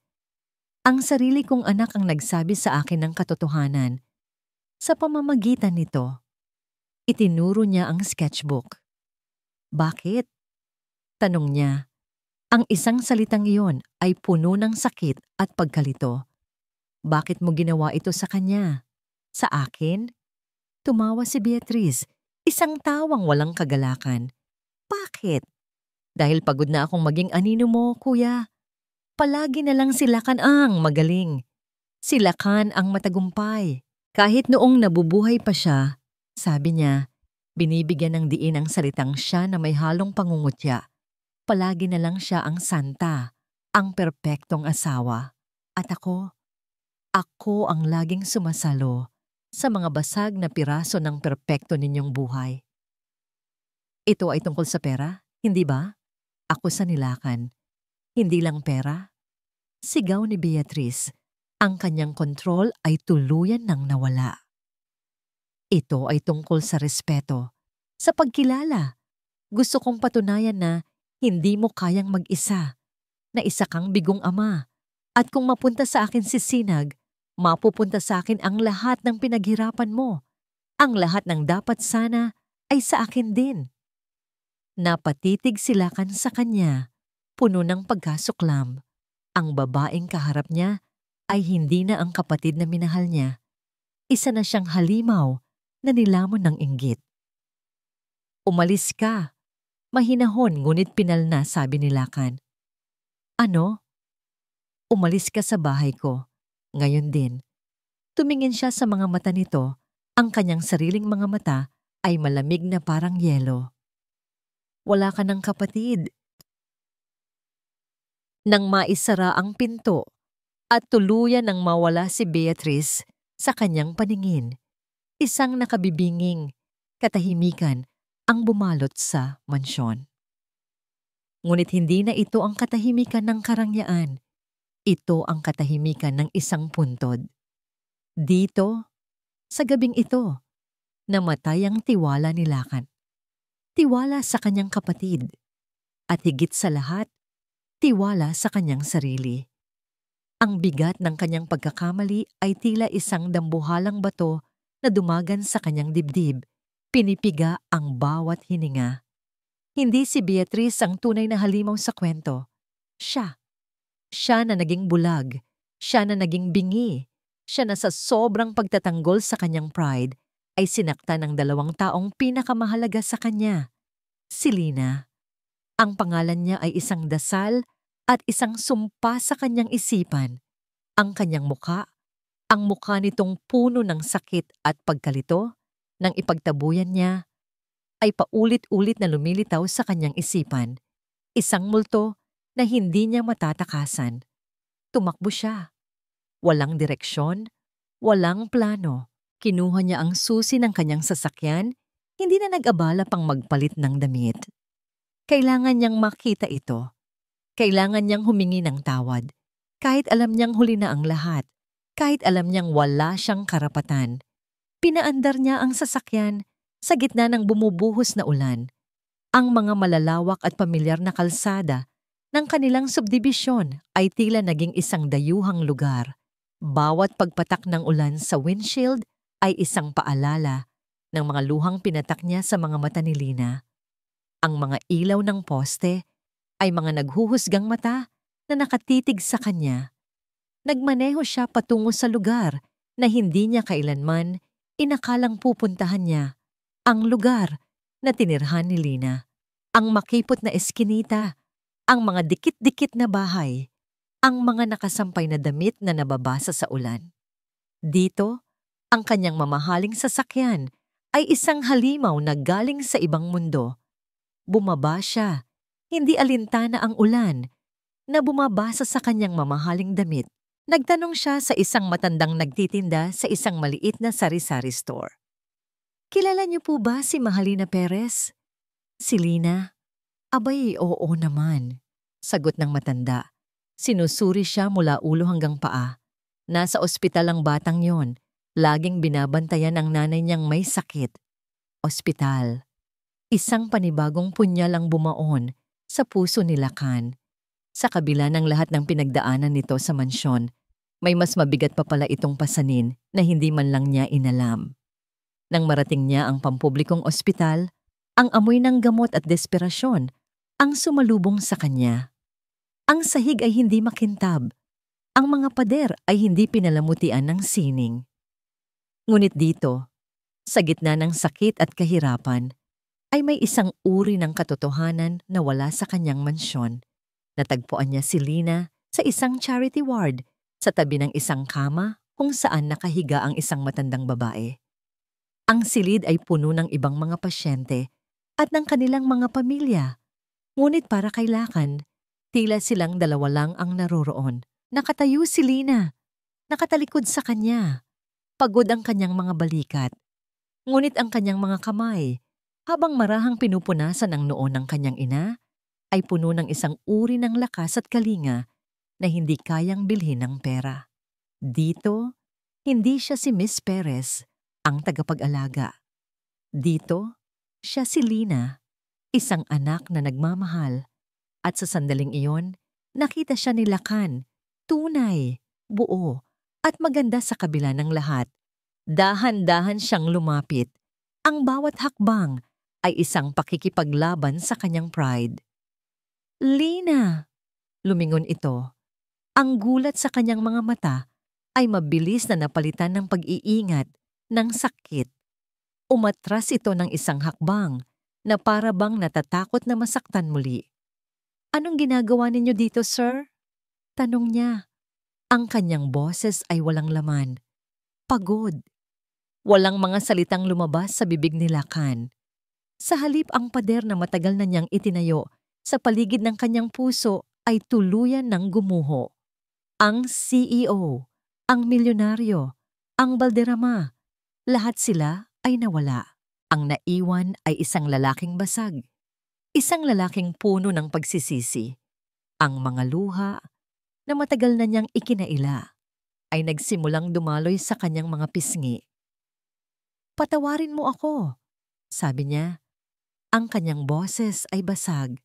Ang sarili kong anak ang nagsabi sa akin ng katotohanan. Sa pamamagitan nito, itinuro niya ang sketchbook. Bakit? Tanong niya. Ang isang salitang iyon ay puno ng sakit at pagkalito. Bakit mo ginawa ito sa kanya? Sa akin? Tumawa si Beatriz, isang tawang walang kagalakan. Bakit? Dahil pagod na akong maging anino mo, kuya. Palagi na lang si Lakan ang magaling. Si Lakan ang matagumpay. Kahit noong nabubuhay pa siya, sabi niya, Binibigyan ng diin ang salitang siya na may halong pangungutya. Palagi na lang siya ang santa, ang perpektong asawa. At ako ang laging sumasalo sa mga basag na piraso ng perpekto ninyong buhay. Ito ay tungkol sa pera, hindi ba? Ako sa nilakan. Hindi lang pera. Sigaw ni Beatrice. Ang kanyang kontrol ay tuluyan ng nawala. Ito ay tungkol sa respeto, sa pagkilala. Gusto kong patunayan na hindi mo kayang mag-isa, na isa kang bigong ama. At kung mapunta sa akin si Sinag, mapupunta sa akin ang lahat ng pinaghirapan mo. Ang lahat ng dapat sana ay sa akin din. Napatitig silakan sa kanya, puno ng pagkasuklam. Ang babaeng kaharap niya ay hindi na ang kapatid na minahal niya. Isa na siyang halimaw na nilamon ng inggit. Umalis ka. Mahinahon ngunit pinalna, sabi ni Lakan. Ano? Umalis ka sa bahay ko. Ngayon din. Tumingin siya sa mga mata nito. Ang kanyang sariling mga mata ay malamig na parang yelo. Wala ka ng kapatid. Nang maisara ang pinto at tuluyan nang mawala si Beatrice sa kanyang paningin, isang nakabibinging katahimikan ang bumalot sa mansyon. Ngunit hindi na ito ang katahimikan ng karangyaan. Ito ang katahimikan ng isang puntod. Dito, sa gabing ito, namatay ang tiwala ni Lakan. Tiwala sa kanyang kapatid. At higit sa lahat, tiwala sa kanyang sarili. Ang bigat ng kanyang pagkakamali ay tila isang dambuhalang bato na dumagan sa kanyang dibdib. Pinipiga ang bawat hininga. Hindi si Beatrice ang tunay na halimaw sa kwento. Siya. Siya na naging bulag. Siya na naging bingi. Siya na sa sobrang pagtatanggol sa kanyang pride ay sinakta ng dalawang taong pinakamahalaga sa kanya. Si Lina. Ang pangalan niya ay isang dasal at isang sumpa sa kanyang isipan. Ang kanyang muka, ang mukha nitong puno ng sakit at pagkalito, nang ipagtabuyan niya, ay paulit-ulit na lumilitaw sa kanyang isipan. Isang multo na hindi niya matatakasan. Tumakbo siya. Walang direksyon, walang plano. Kinuha niya ang susi ng kanyang sasakyan, hindi na nag-abala pang magpalit ng damit. Kailangan niyang makita ito. Kailangan niyang humingi ng tawad. Kahit alam niyang huli na ang lahat. Kahit alam niyang wala siyang karapatan. Pinaandar niya ang sasakyan sa gitna ng bumubuhos na ulan. Ang mga malalawak at pamilyar na kalsada ng kanilang subdibisyon ay tila naging isang dayuhang lugar. Bawat pagpatak ng ulan sa windshield ay isang paalala ng mga luhang pinatak niya sa mga mata ni Lina. Ang mga ilaw ng poste ay mga naghuhusgang mata na nakatitig sa kanya. Nagmaneho siya patungo sa lugar na hindi niya kailanman inakalang pupuntahan niya. Ang lugar na tinirhan ni Lina. Ang makipot na eskinita, ang mga dikit-dikit na bahay, ang mga nakasampay na damit na nababasa sa ulan. Dito, ang kanyang mamahaling sasakyan ay isang halimaw na galing sa ibang mundo. Bumaba siya, hindi alintana ang ulan, na bumabasa sa kanyang mamahaling damit. Nagtanong siya sa isang matandang nagtitinda sa isang maliit na sari-sari store. Kilala niyo po ba si Mahalina Perez? Si Lina? Abay, oo naman. Sagot ng matanda. Sinusuri siya mula ulo hanggang paa. Nasa ospital ang batang yon. Laging binabantayan ang nanay niyang may sakit. Ospital. Isang panibagong punyal ang bumaon sa puso ni Lakan. Sa kabila ng lahat ng pinagdaanan nito sa mansyon, may mas mabigat pa pala itong pasanin na hindi man lang niya inalam. Nang marating niya ang pampublikong ospital, ang amoy ng gamot at desperasyon ang sumalubong sa kanya. Ang sahig ay hindi makintab. Ang mga pader ay hindi pinalamutian ng sining. Ngunit dito, sa gitna ng sakit at kahirapan, ay may isang uri ng katotohanan na wala sa kanyang mansyon. Natagpuan niya si Lina sa isang charity ward sa tabi ng isang kama kung saan nakahiga ang isang matandang babae. Ang silid ay puno ng ibang mga pasyente at ng kanilang mga pamilya. Ngunit para kay Lakan, tila silang dalawa lang ang naroroon. Nakatayo si Lina, nakatalikod sa kanya. Pagod ang kanyang mga balikat. Ngunit ang kanyang mga kamay, habang marahang pinupunasan ang noo ng kanyang ina, ay puno ng isang uri ng lakas at kalinga na hindi kayang bilhin ng pera. Dito, hindi siya si Miss Perez, ang tagapag-alaga. Dito, siya si Lina, isang anak na nagmamahal. At sa sandaling iyon, nakita siya ni Lakan, tunay, buo, at maganda sa kabila ng lahat. Dahan-dahan siyang lumapit. Ang bawat hakbang ay isang pakikipaglaban sa kanyang pride. Lina! Lumingon ito. Ang gulat sa kanyang mga mata ay mabilis na napalitan ng pag-iingat, ng sakit. Umatras ito ng isang hakbang na para bang natatakot na masaktan muli. Anong ginagawa ninyo dito, sir? Tanong niya. Ang kanyang boses ay walang laman. Pagod. Walang mga salitang lumabas sa bibig ni Lakan. Sa halip ang pader na matagal na niyang itinayo sa paligid ng kanyang puso ay tuluyan ng gumuho. Ang CEO, ang milyonaryo, ang balderrama, lahat sila ay nawala. Ang naiwan ay isang lalaking basag. Isang lalaking puno ng pagsisisi. Ang mga luha na matagal na niyang ikinaila ay nagsimulang dumaloy sa kanyang mga pisngi. Patawarin mo ako, sabi niya. Ang kanyang boses ay basag.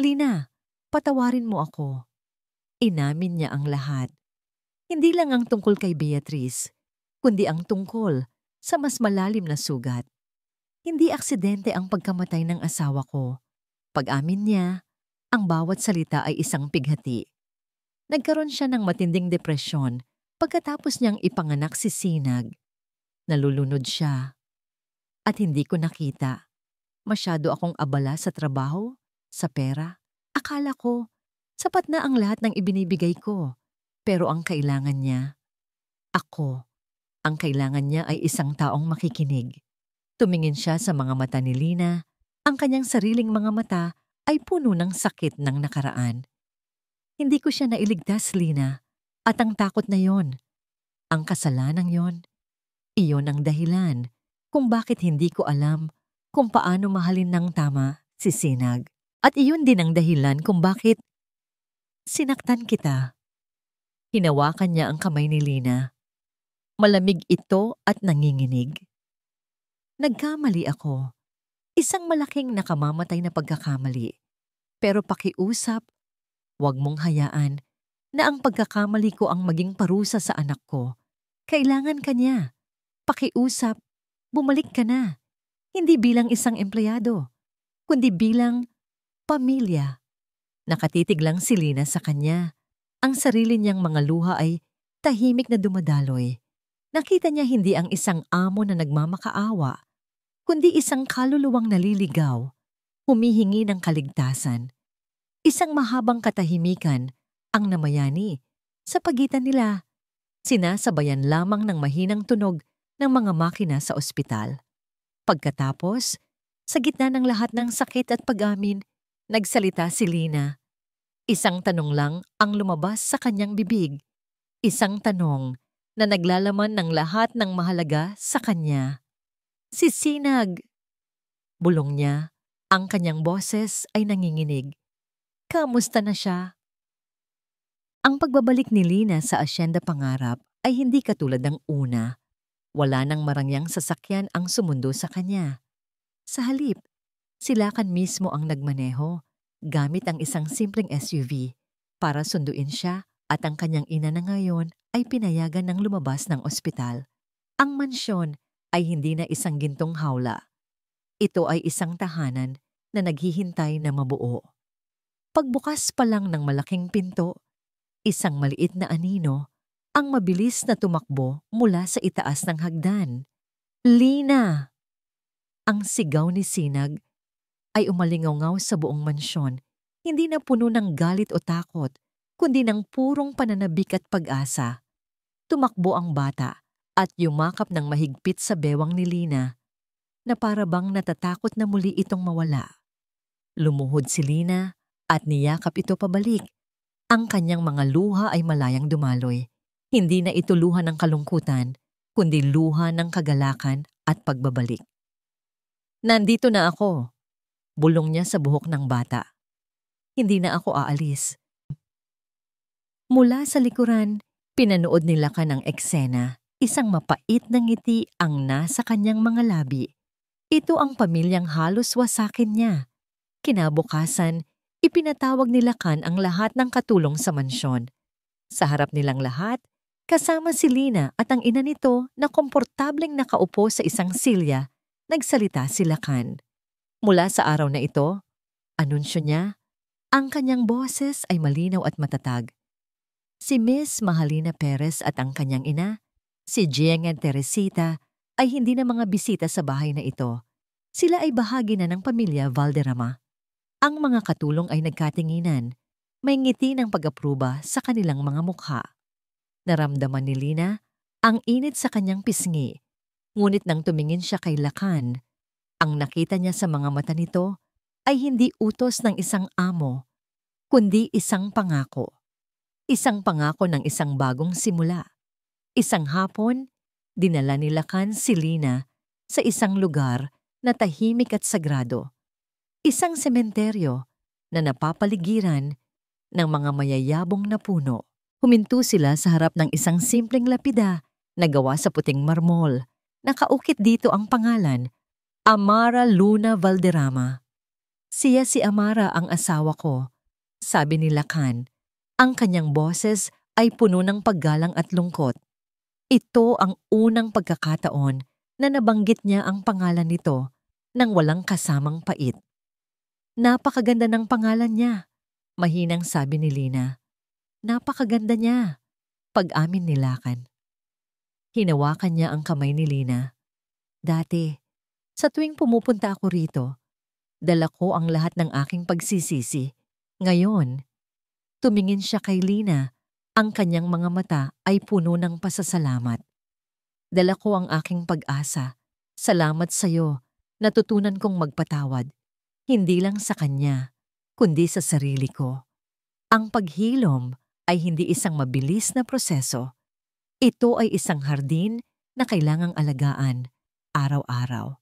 Lina, patawarin mo ako. Inamin niya ang lahat. Hindi lang ang tungkol kay Beatrice, kundi ang tungkol sa mas malalim na sugat. Hindi aksidente ang pagkamatay ng asawa ko. Pag-amin niya, ang bawat salita ay isang pighati. Nagkaroon siya ng matinding depresyon pagkatapos niyang ipanganak si Sinag. Nalulunod siya. At hindi ko nakita. Masyado akong abala sa trabaho, sa pera. Akala ko, sapat na ang lahat ng ibinibigay ko. Pero ang kailangan niya, ako. Ang kailangan niya ay isang taong makikinig. Tumingin siya sa mga mata ni Lina. Ang kanyang sariling mga mata ay puno ng sakit ng nakaraan. Hindi ko siya nailigtas, Lina. At ang takot na yon, ang kasalanang yon, iyon ang dahilan kung bakit hindi ko alam kung paano mahalin ng tama si Sinag. At iyon din ang dahilan kung bakit sinaktan kita. Hinawakan niya ang kamay ni Lina. Malamig ito at nanginginig. Nagkamali ako. Isang malaking nakamamatay na pagkakamali. Pero pakiusap, huwag mong hayaan na ang pagkakamali ko ang maging parusa sa anak ko. Kailangan ka niya. Pakiusap, bumalik ka na. Hindi bilang isang empleyado, kundi bilang pamilya. Nakatitig lang si Lina sa kanya. Ang sarili niyang mga luha ay tahimik na dumadaloy. Nakita niya hindi ang isang amo na nagmamakaawa, kundi isang kaluluwang naliligaw, humihingi ng kaligtasan. Isang mahabang katahimikan ang namayani sa pagitan nila. Sinasabayan lamang ng mahinang tunog ng mga makina sa ospital. Pagkatapos, sa gitna ng lahat ng sakit at pag-amin, nagsalita si Lina. Isang tanong lang ang lumabas sa kanyang bibig. Isang tanong na naglalaman ng lahat ng mahalaga sa kanya. Si Sinag. Bulong niya, ang kanyang boses ay nanginginig. Kamusta na siya? Ang pagbabalik ni Lina sa Asyenda Pangarap ay hindi katulad ng una. Wala nang marangyang sasakyan ang sumundo sa kanya. Sa halip, si Lakan mismo ang nagmaneho, gamit ang isang simpleng SUV para sunduin siya at ang kanyang ina na ngayon ay pinayagan ng lumabas ng ospital. Ang mansyon ay hindi na isang gintong hawla. Ito ay isang tahanan na naghihintay na mabuo. Pagbukas pa lang ng malaking pinto, isang maliit na anino ang mabilis na tumakbo mula sa itaas ng hagdan. Lina! Ang sigaw ni Sinag ay umalingaw sa buong mansyon, hindi na puno ng galit o takot, kundi ng purong pananabik at pag-asa. Tumakbo ang bata at yumakap ng mahigpit sa bewang ni Lina na para bang natatakot na muli itong mawala. Lumuhod si Lina at niyakap ito pabalik. Ang kanyang mga luha ay malayang dumaloy. Hindi na ito luha ng kalungkutan, kundi luha ng kagalakan at pagbabalik. Nandito na ako, bulong niya sa buhok ng bata. Hindi na ako aalis. Mula sa likuran, pinanood ni Lakan ang eksena. Isang mapait na ngiti ang nasa kanyang mga labi. Ito ang pamilyang halos wasakin niya. Kinabukasan, ipinatawag ni Lakan ang lahat ng katulong sa mansyon. Sa harap nilang lahat, kasama si Lina at ang ina nito na komportableng nakaupo sa isang silya, nagsalita si Lakan. Mula sa araw na ito, anunsyo niya, ang kanyang boses ay malinaw at matatag. Si Miss Mahalina Perez at ang kanyang ina, si Jieng at Teresita, ay hindi na mga bisita sa bahay na ito. Sila ay bahagi na ng pamilya Valderrama. Ang mga katulong ay nagkatinginan. May ngiti ng pag-apruba sa kanilang mga mukha. Naramdaman ni Lina ang init sa kanyang pisngi. Ngunit nang tumingin siya kay Lakan, ang nakita niya sa mga mata nito ay hindi utos ng isang amo, kundi isang pangako. Isang pangako ng isang bagong simula. Isang hapon, dinala ni Lakan si Lina sa isang lugar na tahimik at sagrado. Isang sementeryo na napapaligiran ng mga mayayabong na puno. Huminto sila sa harap ng isang simpleng lapida na gawa sa puting marmol. Nakaukit dito ang pangalan, Amara Luna Valderrama. Siya si Amara ang asawa ko, sabi ni Lakan. Ang kanyang boses ay puno ng paggalang at lungkot. Ito ang unang pagkakataon na nabanggit niya ang pangalan nito nang walang kasamang pait. Napakaganda ng pangalan niya, mahinang sabi ni Lina. Napakaganda niya, pag-amin ni Lakan. Hinawakan niya ang kamay ni Lina. Dati, sa tuwing pumupunta ako rito, dala ko ang lahat ng aking pagsisisi. Ngayon, tumingin siya kay Lina. Ang kanyang mga mata ay puno ng pasasalamat. Dala ko ang aking pag-asa. Salamat sa iyo. Natutunan kong magpatawad. Hindi lang sa kanya, kundi sa sarili ko. Ang paghilom ay hindi isang mabilis na proseso. Ito ay isang hardin na kailangang alagaan, araw-araw.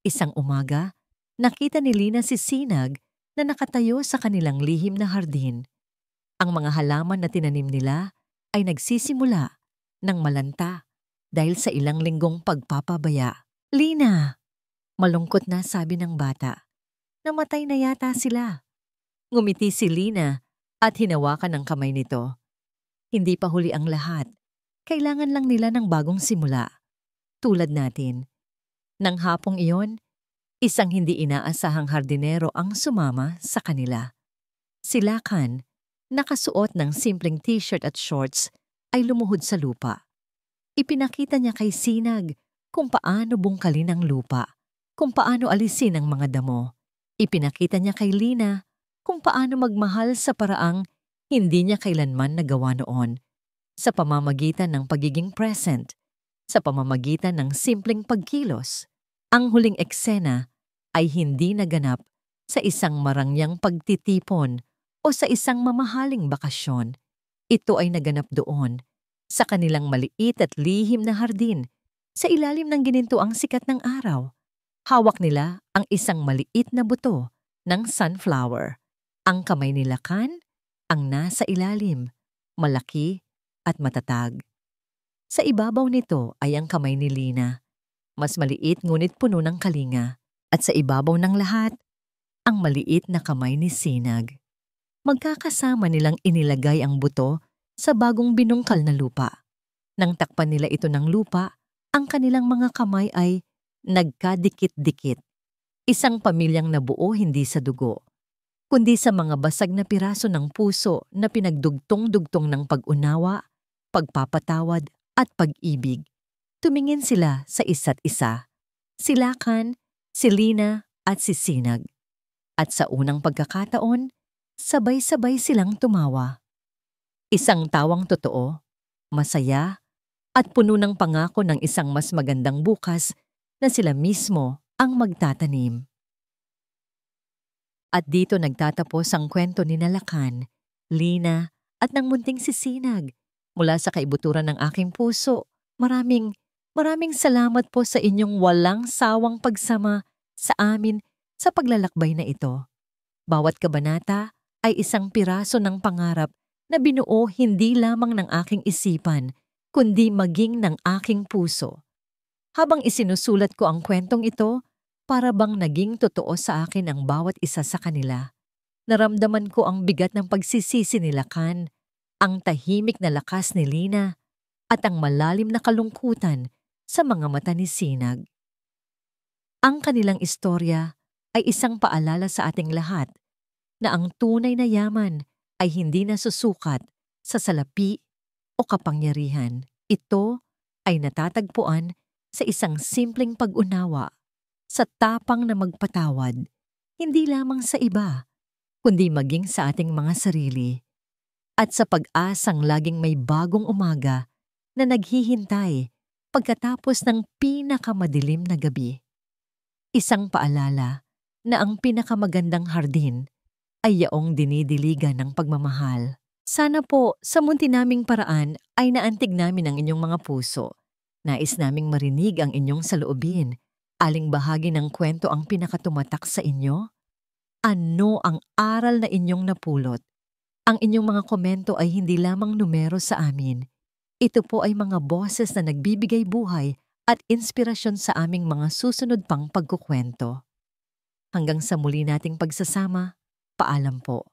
Isang umaga, nakita ni Lina si Sinag na nakatayo sa kanilang lihim na hardin. Ang mga halaman na tinanim nila ay nagsisimula ng malanta dahil sa ilang linggong pagpapabaya. Lina! Malungkot na sabi ng bata. Namatay na yata sila. Ngumiti si Lina at hinawakan ang kamay nito. Hindi pa huli ang lahat. Kailangan lang nila ng bagong simula. Tulad natin. Nang hapong iyon, isang hindi inaasahang hardinero ang sumama sa kanila. Si Lakan, nakasuot ng simpleng t-shirt at shorts, ay lumuhod sa lupa. Ipinakita niya kay Sinag kung paano bungkalin ang lupa, kung paano alisin ang mga damo. Ipinakita niya kay Lina kung paano magmahal sa paraang hindi niya kailanman nagawa noon, sa pamamagitan ng pagiging present, sa pamamagitan ng simpleng pagkilos. Ang huling eksena ay hindi naganap sa isang marangyang pagtitipon o sa isang mamahaling bakasyon. Ito ay naganap doon, sa kanilang maliit at lihim na hardin, sa ilalim ng ginintuang sikat ng araw. Hawak nila ang isang maliit na buto ng sunflower. Ang kamay ni Lakan ang nasa ilalim, malaki at matatag. Sa ibabaw nito ay ang kamay ni Lina, mas maliit ngunit puno ng kalinga. At sa ibabaw ng lahat, ang maliit na kamay ni Sinag. Magkakasama nilang inilagay ang buto sa bagong binungkal na lupa. Nang takpan nila ito ng lupa, ang kanilang mga kamay ay nagkadikit-dikit. Isang pamilyang nabuo hindi sa dugo, kundi sa mga basag na piraso ng puso na pinagdugtong-dugtong ng pag-unawa, pagpapatawad at pag-ibig. Tumingin sila sa isa't isa. Si Lakan, si Lina at si Sinag. At sa unang pagkakataon, sabay-sabay silang tumawa. Isang tawang totoo, masaya at puno ng pangako ng isang mas magandang bukas na sila mismo ang magtatanim. At dito nagtatapos ang kwento ni Nalakan, Lina at ng munting sisinag. Mula sa kaibuturan ng aking puso, maraming salamat po sa inyong walang sawang pagsama sa amin sa paglalakbay na ito. Bawat kabanata ay isang piraso ng pangarap na binuo hindi lamang ng aking isipan, kundi maging ng aking puso. Habang isinusulat ko ang kwentong ito, para bang naging totoo sa akin ang bawat isa sa kanila. Naramdaman ko ang bigat ng pagsisisi ni Lakan, ang tahimik na lakas ni Lina, at ang malalim na kalungkutan sa mga mata ni Sinag. Ang kanilang istorya ay isang paalala sa ating lahat na ang tunay na yaman ay hindi nasusukat sa salapi o kapangyarihan. Ito ay natatagpuan sa isang simpleng pag-unawa, sa tapang na magpatawad, hindi lamang sa iba, kundi maging sa ating mga sarili, at sa pag-asang laging may bagong umaga na naghihintay pagkatapos ng pinakamadilim na gabi. Isang paalala na ang pinakamagandang hardin ay yaong dinidiligan ng pagmamahal. Sana po sa munti naming paraan ay naantig namin ang inyong mga puso. Nais naming marinig ang inyong saloobin. Aling bahagi ng kwento ang pinakatumatak sa inyo? Ano ang aral na inyong napulot? Ang inyong mga komento ay hindi lamang numero sa amin. Ito po ay mga boses na nagbibigay buhay at inspirasyon sa aming mga susunod pang pagkukwento. Hanggang sa muli nating pagsasama, paalam po.